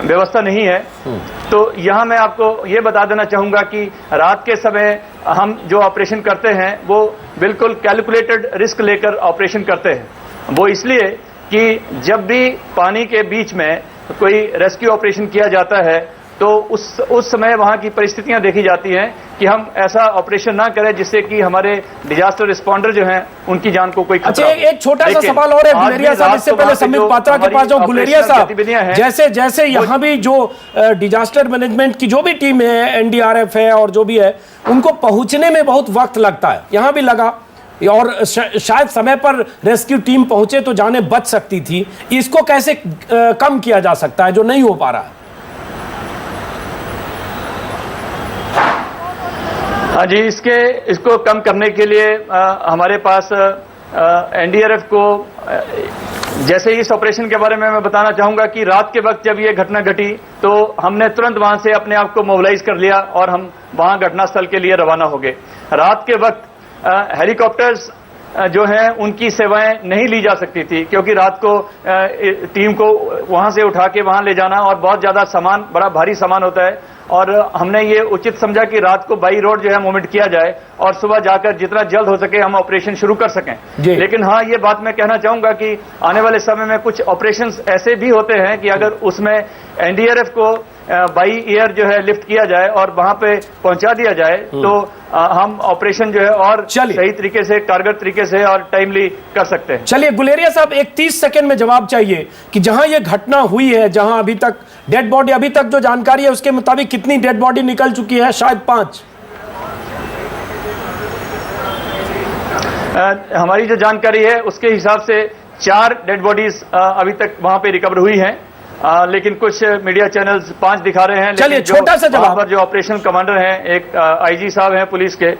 व्यवस्था नहीं है, तो यहाँ मैं आपको ये बता देना चाहूंगा कि रात के समय हम जो ऑपरेशन करते हैं वो बिल्कुल कैलकुलेटेड रिस्क लेकर ऑपरेशन करते हैं। वो इसलिए कि जब भी पानी के बीच में कोई रेस्क्यू ऑपरेशन किया जाता है तो उस समय वहां की परिस्थितियां देखी जाती हैं कि हम ऐसा ऑपरेशन ना करें जिससे कि हमारे डिजास्टर रिस्पॉन्डर जो हैं उनकी जान को कोई खतरा। अच्छा, एक छोटा सा सवाल और है गुलेरिया साहब, इससे पहले संबित पात्रा के पास जाऊं। गुलेरिया साहब, जैसे जैसे यहाँ भी जो डिजास्टर मैनेजमेंट की जो भी टीम है, एनडीआरएफ है और जो भी है, उनको पहुंचने में बहुत वक्त लगता है, यहाँ भी लगा, और शायद समय पर रेस्क्यू टीम पहुंचे तो जाने बच सकती थी। इसको कैसे कम किया जा सकता है जो नहीं हो पा रहा है? हाँ जी, इसको कम करने के लिए हमारे पास एनडीआरएफ को, जैसे इस ऑपरेशन के बारे में मैं बताना चाहूंगा कि रात के वक्त जब ये घटना घटी तो हमने तुरंत वहां से अपने आप को मोबिलाइज कर लिया और हम वहां घटनास्थल के लिए रवाना हो गए। रात के वक्त हेलीकॉप्टर्स जो हैं उनकी सेवाएं नहीं ली जा सकती थी, क्योंकि रात को टीम को वहां से उठा के वहां ले जाना और बहुत ज्यादा सामान, बड़ा भारी सामान होता है, और हमने ये उचित समझा कि रात को बाई रोड जो है मूवमेंट किया जाए और सुबह जाकर जितना जल्द हो सके हम ऑपरेशन शुरू कर सकें। लेकिन हाँ, ये बात मैं कहना चाहूंगा कि आने वाले समय में कुछ ऑपरेशंस ऐसे भी होते हैं कि अगर उसमें एनडीआरएफ को बाई एयर जो है लिफ्ट किया जाए और वहां पे पहुंचा दिया जाए तो हम ऑपरेशन जो है और सही तरीके से, कारगर तरीके से और टाइमली कर सकते हैं। चलिए गुलेरिया साहब, एक 30 सेकंड में जवाब चाहिए कि जहां ये घटना हुई है, जहां अभी तक डेड बॉडी, अभी तक जो जानकारी है उसके मुताबिक कितनी डेड बॉडी निकल चुकी है? शायद 5। हमारी जो जानकारी है उसके हिसाब से 4 डेड बॉडीज अभी तक वहां पे रिकवर हुई हैं, लेकिन कुछ मीडिया चैनल्स 5 दिखा रहे हैं। चलिए, छोटा सा जवाब। वहाँ पर जो ऑपरेशन कमांडर हैं, एक आईजी साहब हैं पुलिस के,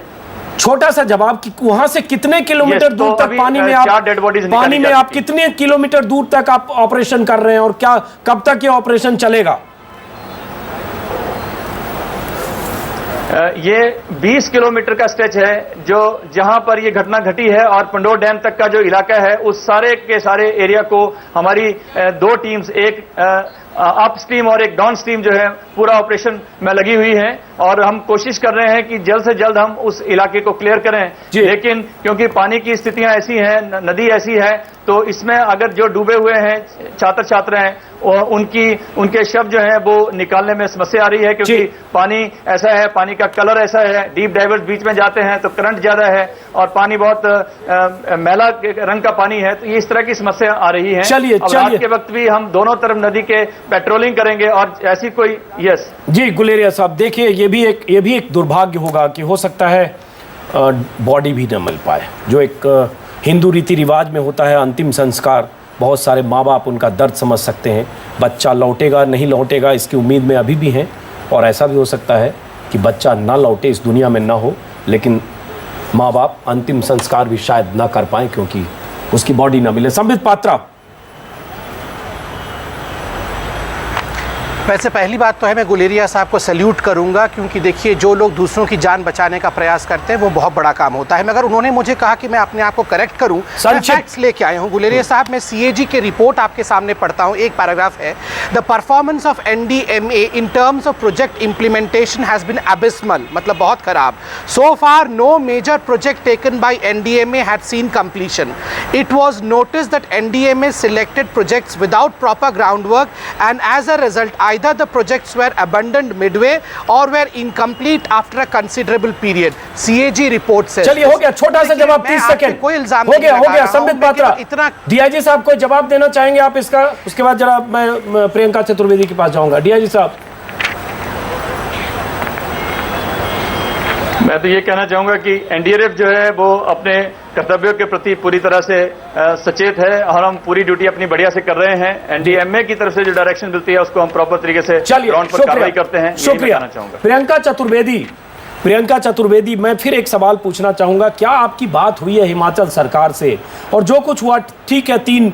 छोटा सा जवाब कि वहां से कितने किलोमीटर दूर तक पानी में आप डेड बॉडीज पानी में आप कितने किलोमीटर दूर तक आप ऑपरेशन कर रहे हैं और क्या कब तक ये ऑपरेशन चलेगा? ये 20 किलोमीटर का स्ट्रेच है जो जहां पर ये घटना घटी है, और पंडोर डैम तक का जो इलाका है उस सारे के सारे एरिया को हमारी 2 टीम्स, एक अप स्ट्रीम और एक डाउन स्ट्रीम जो है पूरा ऑपरेशन में लगी हुई है, और हम कोशिश कर रहे हैं कि जल्द से जल्द हम उस इलाके को क्लियर करें। लेकिन क्योंकि पानी की स्थितियां ऐसी हैं, नदी ऐसी है, तो इसमें अगर जो डूबे हुए हैं छात्र छात्रा हैं उनके शव जो है वो निकालने में समस्या आ रही है, क्योंकि पानी ऐसा है, पानी का कलर ऐसा है, डीप डाइवर्स बीच में जाते हैं तो करंट ज्यादा है और पानी बहुत मैला रंग का पानी है, तो ये इस तरह की समस्या आ रही है। चलिए रात के वक्त भी हम दोनों तरफ नदी के पेट्रोलिंग करेंगे और ऐसी कोई जी गुलेरिया साहब, देखिए ये भी एक दुर्भाग्य होगा कि हो सकता है बॉडी भी न मिल पाए, जो एक हिंदू रीति रिवाज में होता है अंतिम संस्कार। बहुत सारे माँ बाप उनका दर्द समझ सकते हैं, बच्चा लौटेगा नहीं लौटेगा इसकी उम्मीद में अभी भी हैं, और ऐसा भी हो सकता है कि बच्चा ना लौटे, इस दुनिया में ना हो, लेकिन माँ बाप अंतिम संस्कार भी शायद ना कर पाएँ क्योंकि उसकी बॉडी ना मिले। संबित पात्रा, वैसे पहली बात तो है मैं गुलेरिया साहब को सैल्यूट करूंगा, क्योंकि देखिए जो लोग दूसरों की जान बचाने का प्रयास करते हैं वो बहुत बड़ा काम होता है। मगर उन्होंने मुझे कहा कि मैं अपने आप को करेक्ट करूं, मैं फैक्ट्स लेके आया हूं। गुलेरिया साहब, मैं सीएजी के रिपोर्ट आपके सामने पढ़ता हूं, एक पैराग्राफ है, the performance of NDMA in terms of project implementation has been abysmal, मतलब बहुत खराब। So far no major project taken by NDMA had seen completion. It was noticed that NDMA selected projects without proper ground work and as a result either the projects were abandoned midway or were incomplete after a considerable period. CAG report says. चलिए हो गया, छोटा सा जवाब 30 second, कोई इल्जाम हो गया। संबित पात्रा, इतना डीआईजी साहब कोई जवाब देना चाहेंगे आप इसका? उसके बाद जरा मैं प्रियंका चतुर्वेदी के पास जाऊंगा। डीआईजी साहब, मैं तो ये कहना चाहूंगा कि एनडीआरएफ जो है वो अपने कर्तव्यों के प्रति पूरी तरह से सचेत है और हम पूरी ड्यूटी अपनी बढ़िया से कर रहे हैं। एनडीएमए की तरफ से जो डायरेक्शन मिलती है उसको हम प्रॉपर तरीके से ग्राउंड पर कार्रवाई करते हैं। शुक्रिया। प्रियंका चतुर्वेदी, मैं फिर एक सवाल पूछना चाहूंगा, क्या आपकी बात हुई है हिमाचल सरकार से? और जो कुछ हुआ ठीक है, 3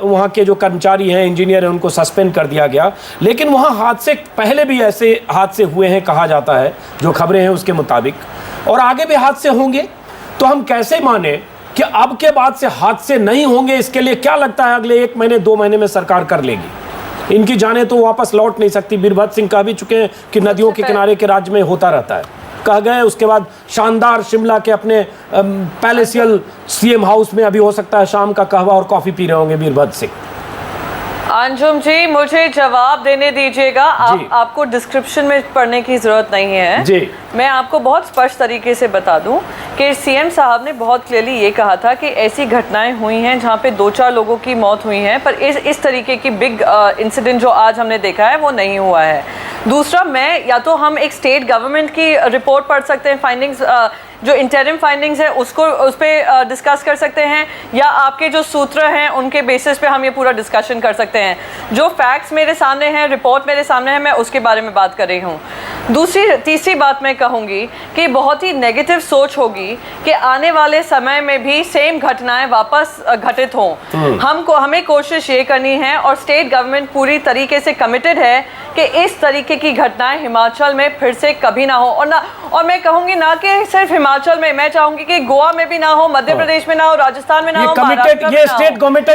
वहाँ के जो कर्मचारी हैं, इंजीनियर हैं, उनको सस्पेंड कर दिया गया, लेकिन वहाँ हादसे पहले भी ऐसे हादसे हुए हैं कहा जाता है, जो खबरें हैं उसके मुताबिक, और आगे भी हादसे होंगे। तो हम कैसे माने कि अब के बाद से हादसे नहीं होंगे? इसके लिए क्या लगता है अगले 1 महीने 2 महीने में सरकार कर लेगी? इनकी जाने तो वापस लौट नहीं सकती। वीरभद्र सिंह कह भी चुके हैं कि नदियों के किनारे के राज्य में होता रहता है, कह गए। उसके बाद शानदार शिमला के अपने पैलेसियल सीएम हाउस में अभी हो सकता है शाम का कहवा और कॉफी पी रहे होंगे वीरभद्र सिंह। अंजुम जी, मुझे जवाब देने दीजिएगा। आपको डिस्क्रिप्शन में पढ़ने की जरूरत नहीं है जी। मैं आपको बहुत स्पष्ट तरीके से बता दूं कि सीएम साहब ने बहुत क्लियरली ये कहा था कि ऐसी घटनाएं हुई हैं जहां पे 2-4 लोगों की मौत हुई है, पर इस तरीके की बिग इंसिडेंट जो आज हमने देखा है वो नहीं हुआ है। दूसरा, मैं या तो हम एक स्टेट गवर्नमेंट की रिपोर्ट पढ़ सकते हैं, फाइंडिंग्स जो इंटरिम फाइंडिंग्स है उसको उस पर डिस्कस कर सकते हैं, या आपके जो सूत्र हैं उनके बेसिस पे हम ये पूरा डिस्कशन कर सकते हैं। जो फैक्ट्स मेरे सामने हैं, रिपोर्ट मेरे सामने है, मैं उसके बारे में बात कर रही हूँ। तीसरी बात मैं कहूँगी कि बहुत ही नेगेटिव सोच होगी कि आने वाले समय में भी सेम घटनाएं वापस घटित हों। हमें कोशिश ये करनी है, और स्टेट गवर्नमेंट पूरी तरीके से कमिटेड है कि इस तरीके की घटनाएं हिमाचल में फिर से कभी ना हो। और मैं कहूँगी ना कि सिर्फ हिमाचल में, मैं चाहूंगी कि गोवा में भी ना हो, मध्य प्रदेश में ना हो, राजस्थान में ना हो, ये स्टेट गवर्नमेंट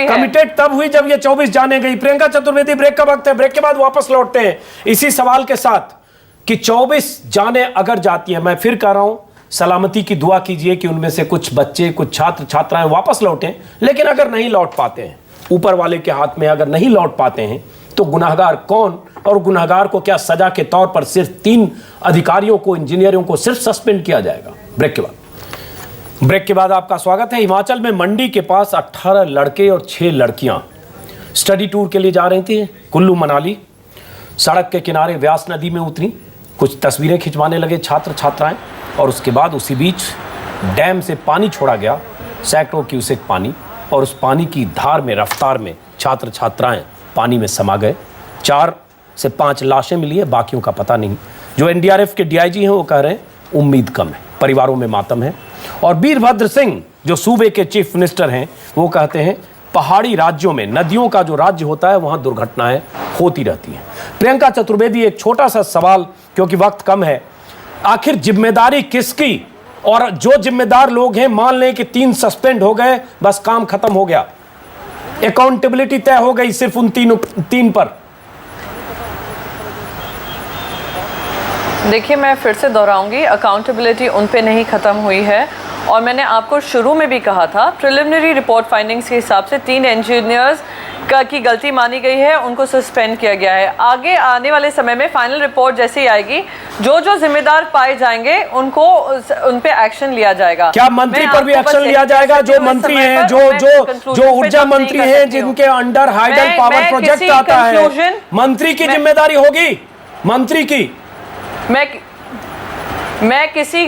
कमिटेड तब हुई जब ये 24 जाने गई। प्रियंका चतुर्वेदी, ब्रेक का वक्त है, ब्रेक के बाद वापस लौटते हैं इसी सवाल के साथ कि 24 जाने अगर जाती है, मैं फिर कह रहा हूं, सलामती की दुआ कीजिए कि उनमें से कुछ बच्चे, कुछ छात्र छात्राएं वापस लौटें, लेकिन अगर नहीं लौट पाते हैं, ऊपर वाले के हाथ में अगर नहीं लौट पाते हैं, तो गुनाहगार कौन और गुनाहगार को क्या सजा के तौर पर सिर्फ 3 अधिकारियों को, इंजीनियरों को सिर्फ सस्पेंड किया जाएगा? ब्रेक के बाद आपका स्वागत है। हिमाचल में मंडी के पास 18 लड़के और 6 लड़कियां स्टडी टूर के लिए जा रही थी कुल्लू मनाली। सड़क के किनारे व्यास नदी में उतरी, कुछ तस्वीरें खिंचवाने लगे छात्र छात्राएं, और उसके बाद उसी बीच डैम से पानी छोड़ा गया, सैकड़ों क्यूसेक पानी, और उस पानी की धार में, रफ्तार में छात्र छात्राएं पानी में समा गए। 4 से 5 लाशें मिली है, बाकियों का पता नहीं। जो एनडीआरएफ के डीआईजी हैं वो कह रहे हैं उम्मीद कम है, परिवारों में मातम है। और वीरभद्र सिंह जो सूबे के चीफ मिनिस्टर हैं वो कहते हैं पहाड़ी राज्यों में, नदियों का जो राज्य होता है वहां दुर्घटनाएं होती रहती हैं। प्रियंका चतुर्वेदी, एक छोटा सा सवाल क्योंकि वक्त कम है, आखिर जिम्मेदारी किसकी? और जो जिम्मेदार लोग हैं, मान लें कि 3 सस्पेंड हो गए, बस काम खत्म हो गया, अकाउंटेबिलिटी तय हो गई सिर्फ उन 3 पर। देखिए, मैं फिर से दोहराऊंगी, अकाउंटेबिलिटी उन पे नहीं ख़त्म हुई है। और मैंने आपको शुरू में भी कहा था, प्रिलिमिनरी रिपोर्ट फाइंडिंग्स के हिसाब से 3 इंजीनियर्स की गलती मानी गई है, उनको सस्पेंड किया गया है। आगे आने वाले समय में फाइनल रिपोर्ट जैसे ही आएगी, जो जिम्मेदार पाए जाएंगे उन पे एक्शन लिया जाएगा। क्या मंत्री पर भी एक्शन लिया जाएगा? जो मंत्री हैं, जो ऊर्जा मंत्री हैं, जिनके अंडर हाइडल पावर प्रोजेक्ट आता है, मंत्री की जिम्मेदारी होगी, मंत्री की। मैं किसी,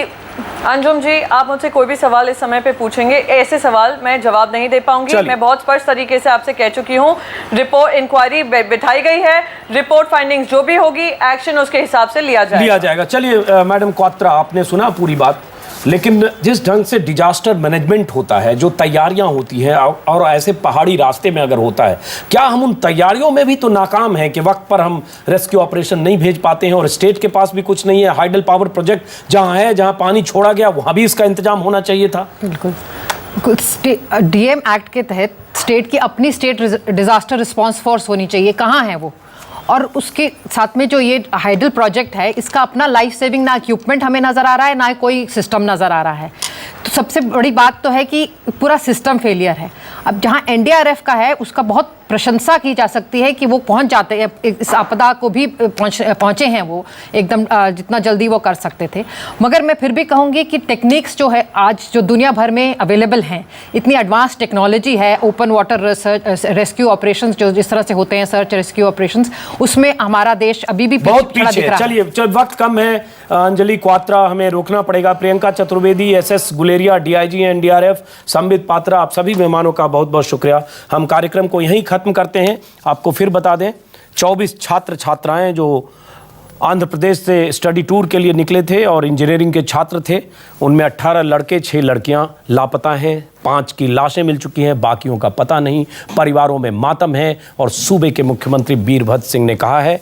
अंजुम जी, आप मुझसे कोई भी सवाल इस समय पे पूछेंगे, ऐसे सवाल मैं जवाब नहीं दे पाऊंगी। मैं बहुत स्पष्ट तरीके से आपसे कह चुकी हूँ, रिपोर्ट इंक्वायरी बिठाई गई है, रिपोर्ट फाइंडिंग्स जो भी होगी, एक्शन उसके हिसाब से लिया जाएगा। चलिए मैडम क्वात्रा, आपने सुना पूरी बात, लेकिन जिस ढंग से डिजास्टर मैनेजमेंट होता है, जो तैयारियां होती हैं, और ऐसे पहाड़ी रास्ते में अगर होता है, क्या हम उन तैयारियों में भी तो नाकाम हैं कि वक्त पर हम रेस्क्यू ऑपरेशन नहीं भेज पाते हैं? और स्टेट के पास भी कुछ नहीं है। हाइडल पावर प्रोजेक्ट जहां है, जहां पानी छोड़ा गया, वहां भी इसका इंतजाम होना चाहिए था। बिल्कुल। डीएम एक्ट के तहत स्टेट की अपनी स्टेट डिजास्टर रिस्पांस फोर्स होनी चाहिए, कहाँ है वो? और उसके साथ में जो ये हाइडल प्रोजेक्ट है, इसका अपना लाइफ सेविंग ना इक्विपमेंट हमें नज़र आ रहा है, ना कोई सिस्टम नज़र आ रहा है। तो सबसे बड़ी बात तो है कि पूरा सिस्टम फेलियर है। अब जहाँ एनडीआरएफ का है, उसका बहुत प्रशंसा की जा सकती है कि वो पहुंच जाते हैं, इस आपदा को भी पहुंचे हैं वो एकदम जितना जल्दी वो कर सकते थे। मगर मैं फिर भी कहूँगी कि टेक्निक्स जो है आज जो दुनिया भर में अवेलेबल हैं, इतनी एडवांस टेक्नोलॉजी है, ओपन वाटर रेस्क्यू ऑपरेशंस जो जिस तरह से होते हैं, सर्च रेस्क्यू ऑपरेशंस, उसमें हमारा देश अभी भी बहुत पीछे है। चलिए, वक्त कम है, अंजलि क्वात्रा, हमें रोकना पड़ेगा। Priyanka Chaturvedi, SS Guleria, DIG NDRF, Sambit Patra, आप सभी मेहमानों का बहुत बहुत शुक्रिया। हम कार्यक्रम को यहीं खत्म करते हैं। आपको फिर बता दें, 24 छात्र छात्राएं जो आंध्र प्रदेश से स्टडी टूर के लिए निकले थे और इंजीनियरिंग के छात्र थे, उनमें 18 लड़के, 6 लड़कियां लापता हैं। 5 की लाशें मिल चुकी हैं, बाकियों का पता नहीं। परिवारों में मातम है। और सूबे के मुख्यमंत्री वीरभद्र सिंह ने कहा है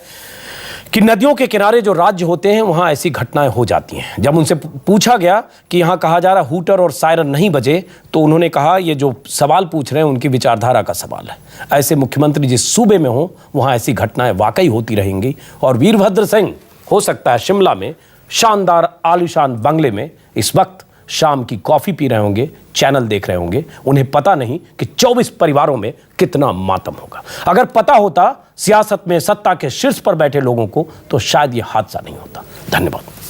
कि नदियों के किनारे जो राज्य होते हैं, वहाँ ऐसी घटनाएं हो जाती हैं। जब उनसे पूछा गया कि यहाँ कहा जा रहा हूटर और सायरन नहीं बजे, तो उन्होंने कहा ये जो सवाल पूछ रहे हैं उनकी विचारधारा का सवाल है। ऐसे मुख्यमंत्री जिस सूबे में हो, वहाँ ऐसी घटनाएं वाकई होती रहेंगी। और वीरभद्र सिंह हो सकता है शिमला में शानदार आलीशान बंगले में इस वक्त शाम की कॉफी पी रहे होंगे, चैनल देख रहे होंगे। उन्हें पता नहीं कि 24 परिवारों में कितना मातम होगा। अगर पता होता सियासत में सत्ता के शीर्ष पर बैठे लोगों को, तो शायद यह हादसा नहीं होता। धन्यवाद।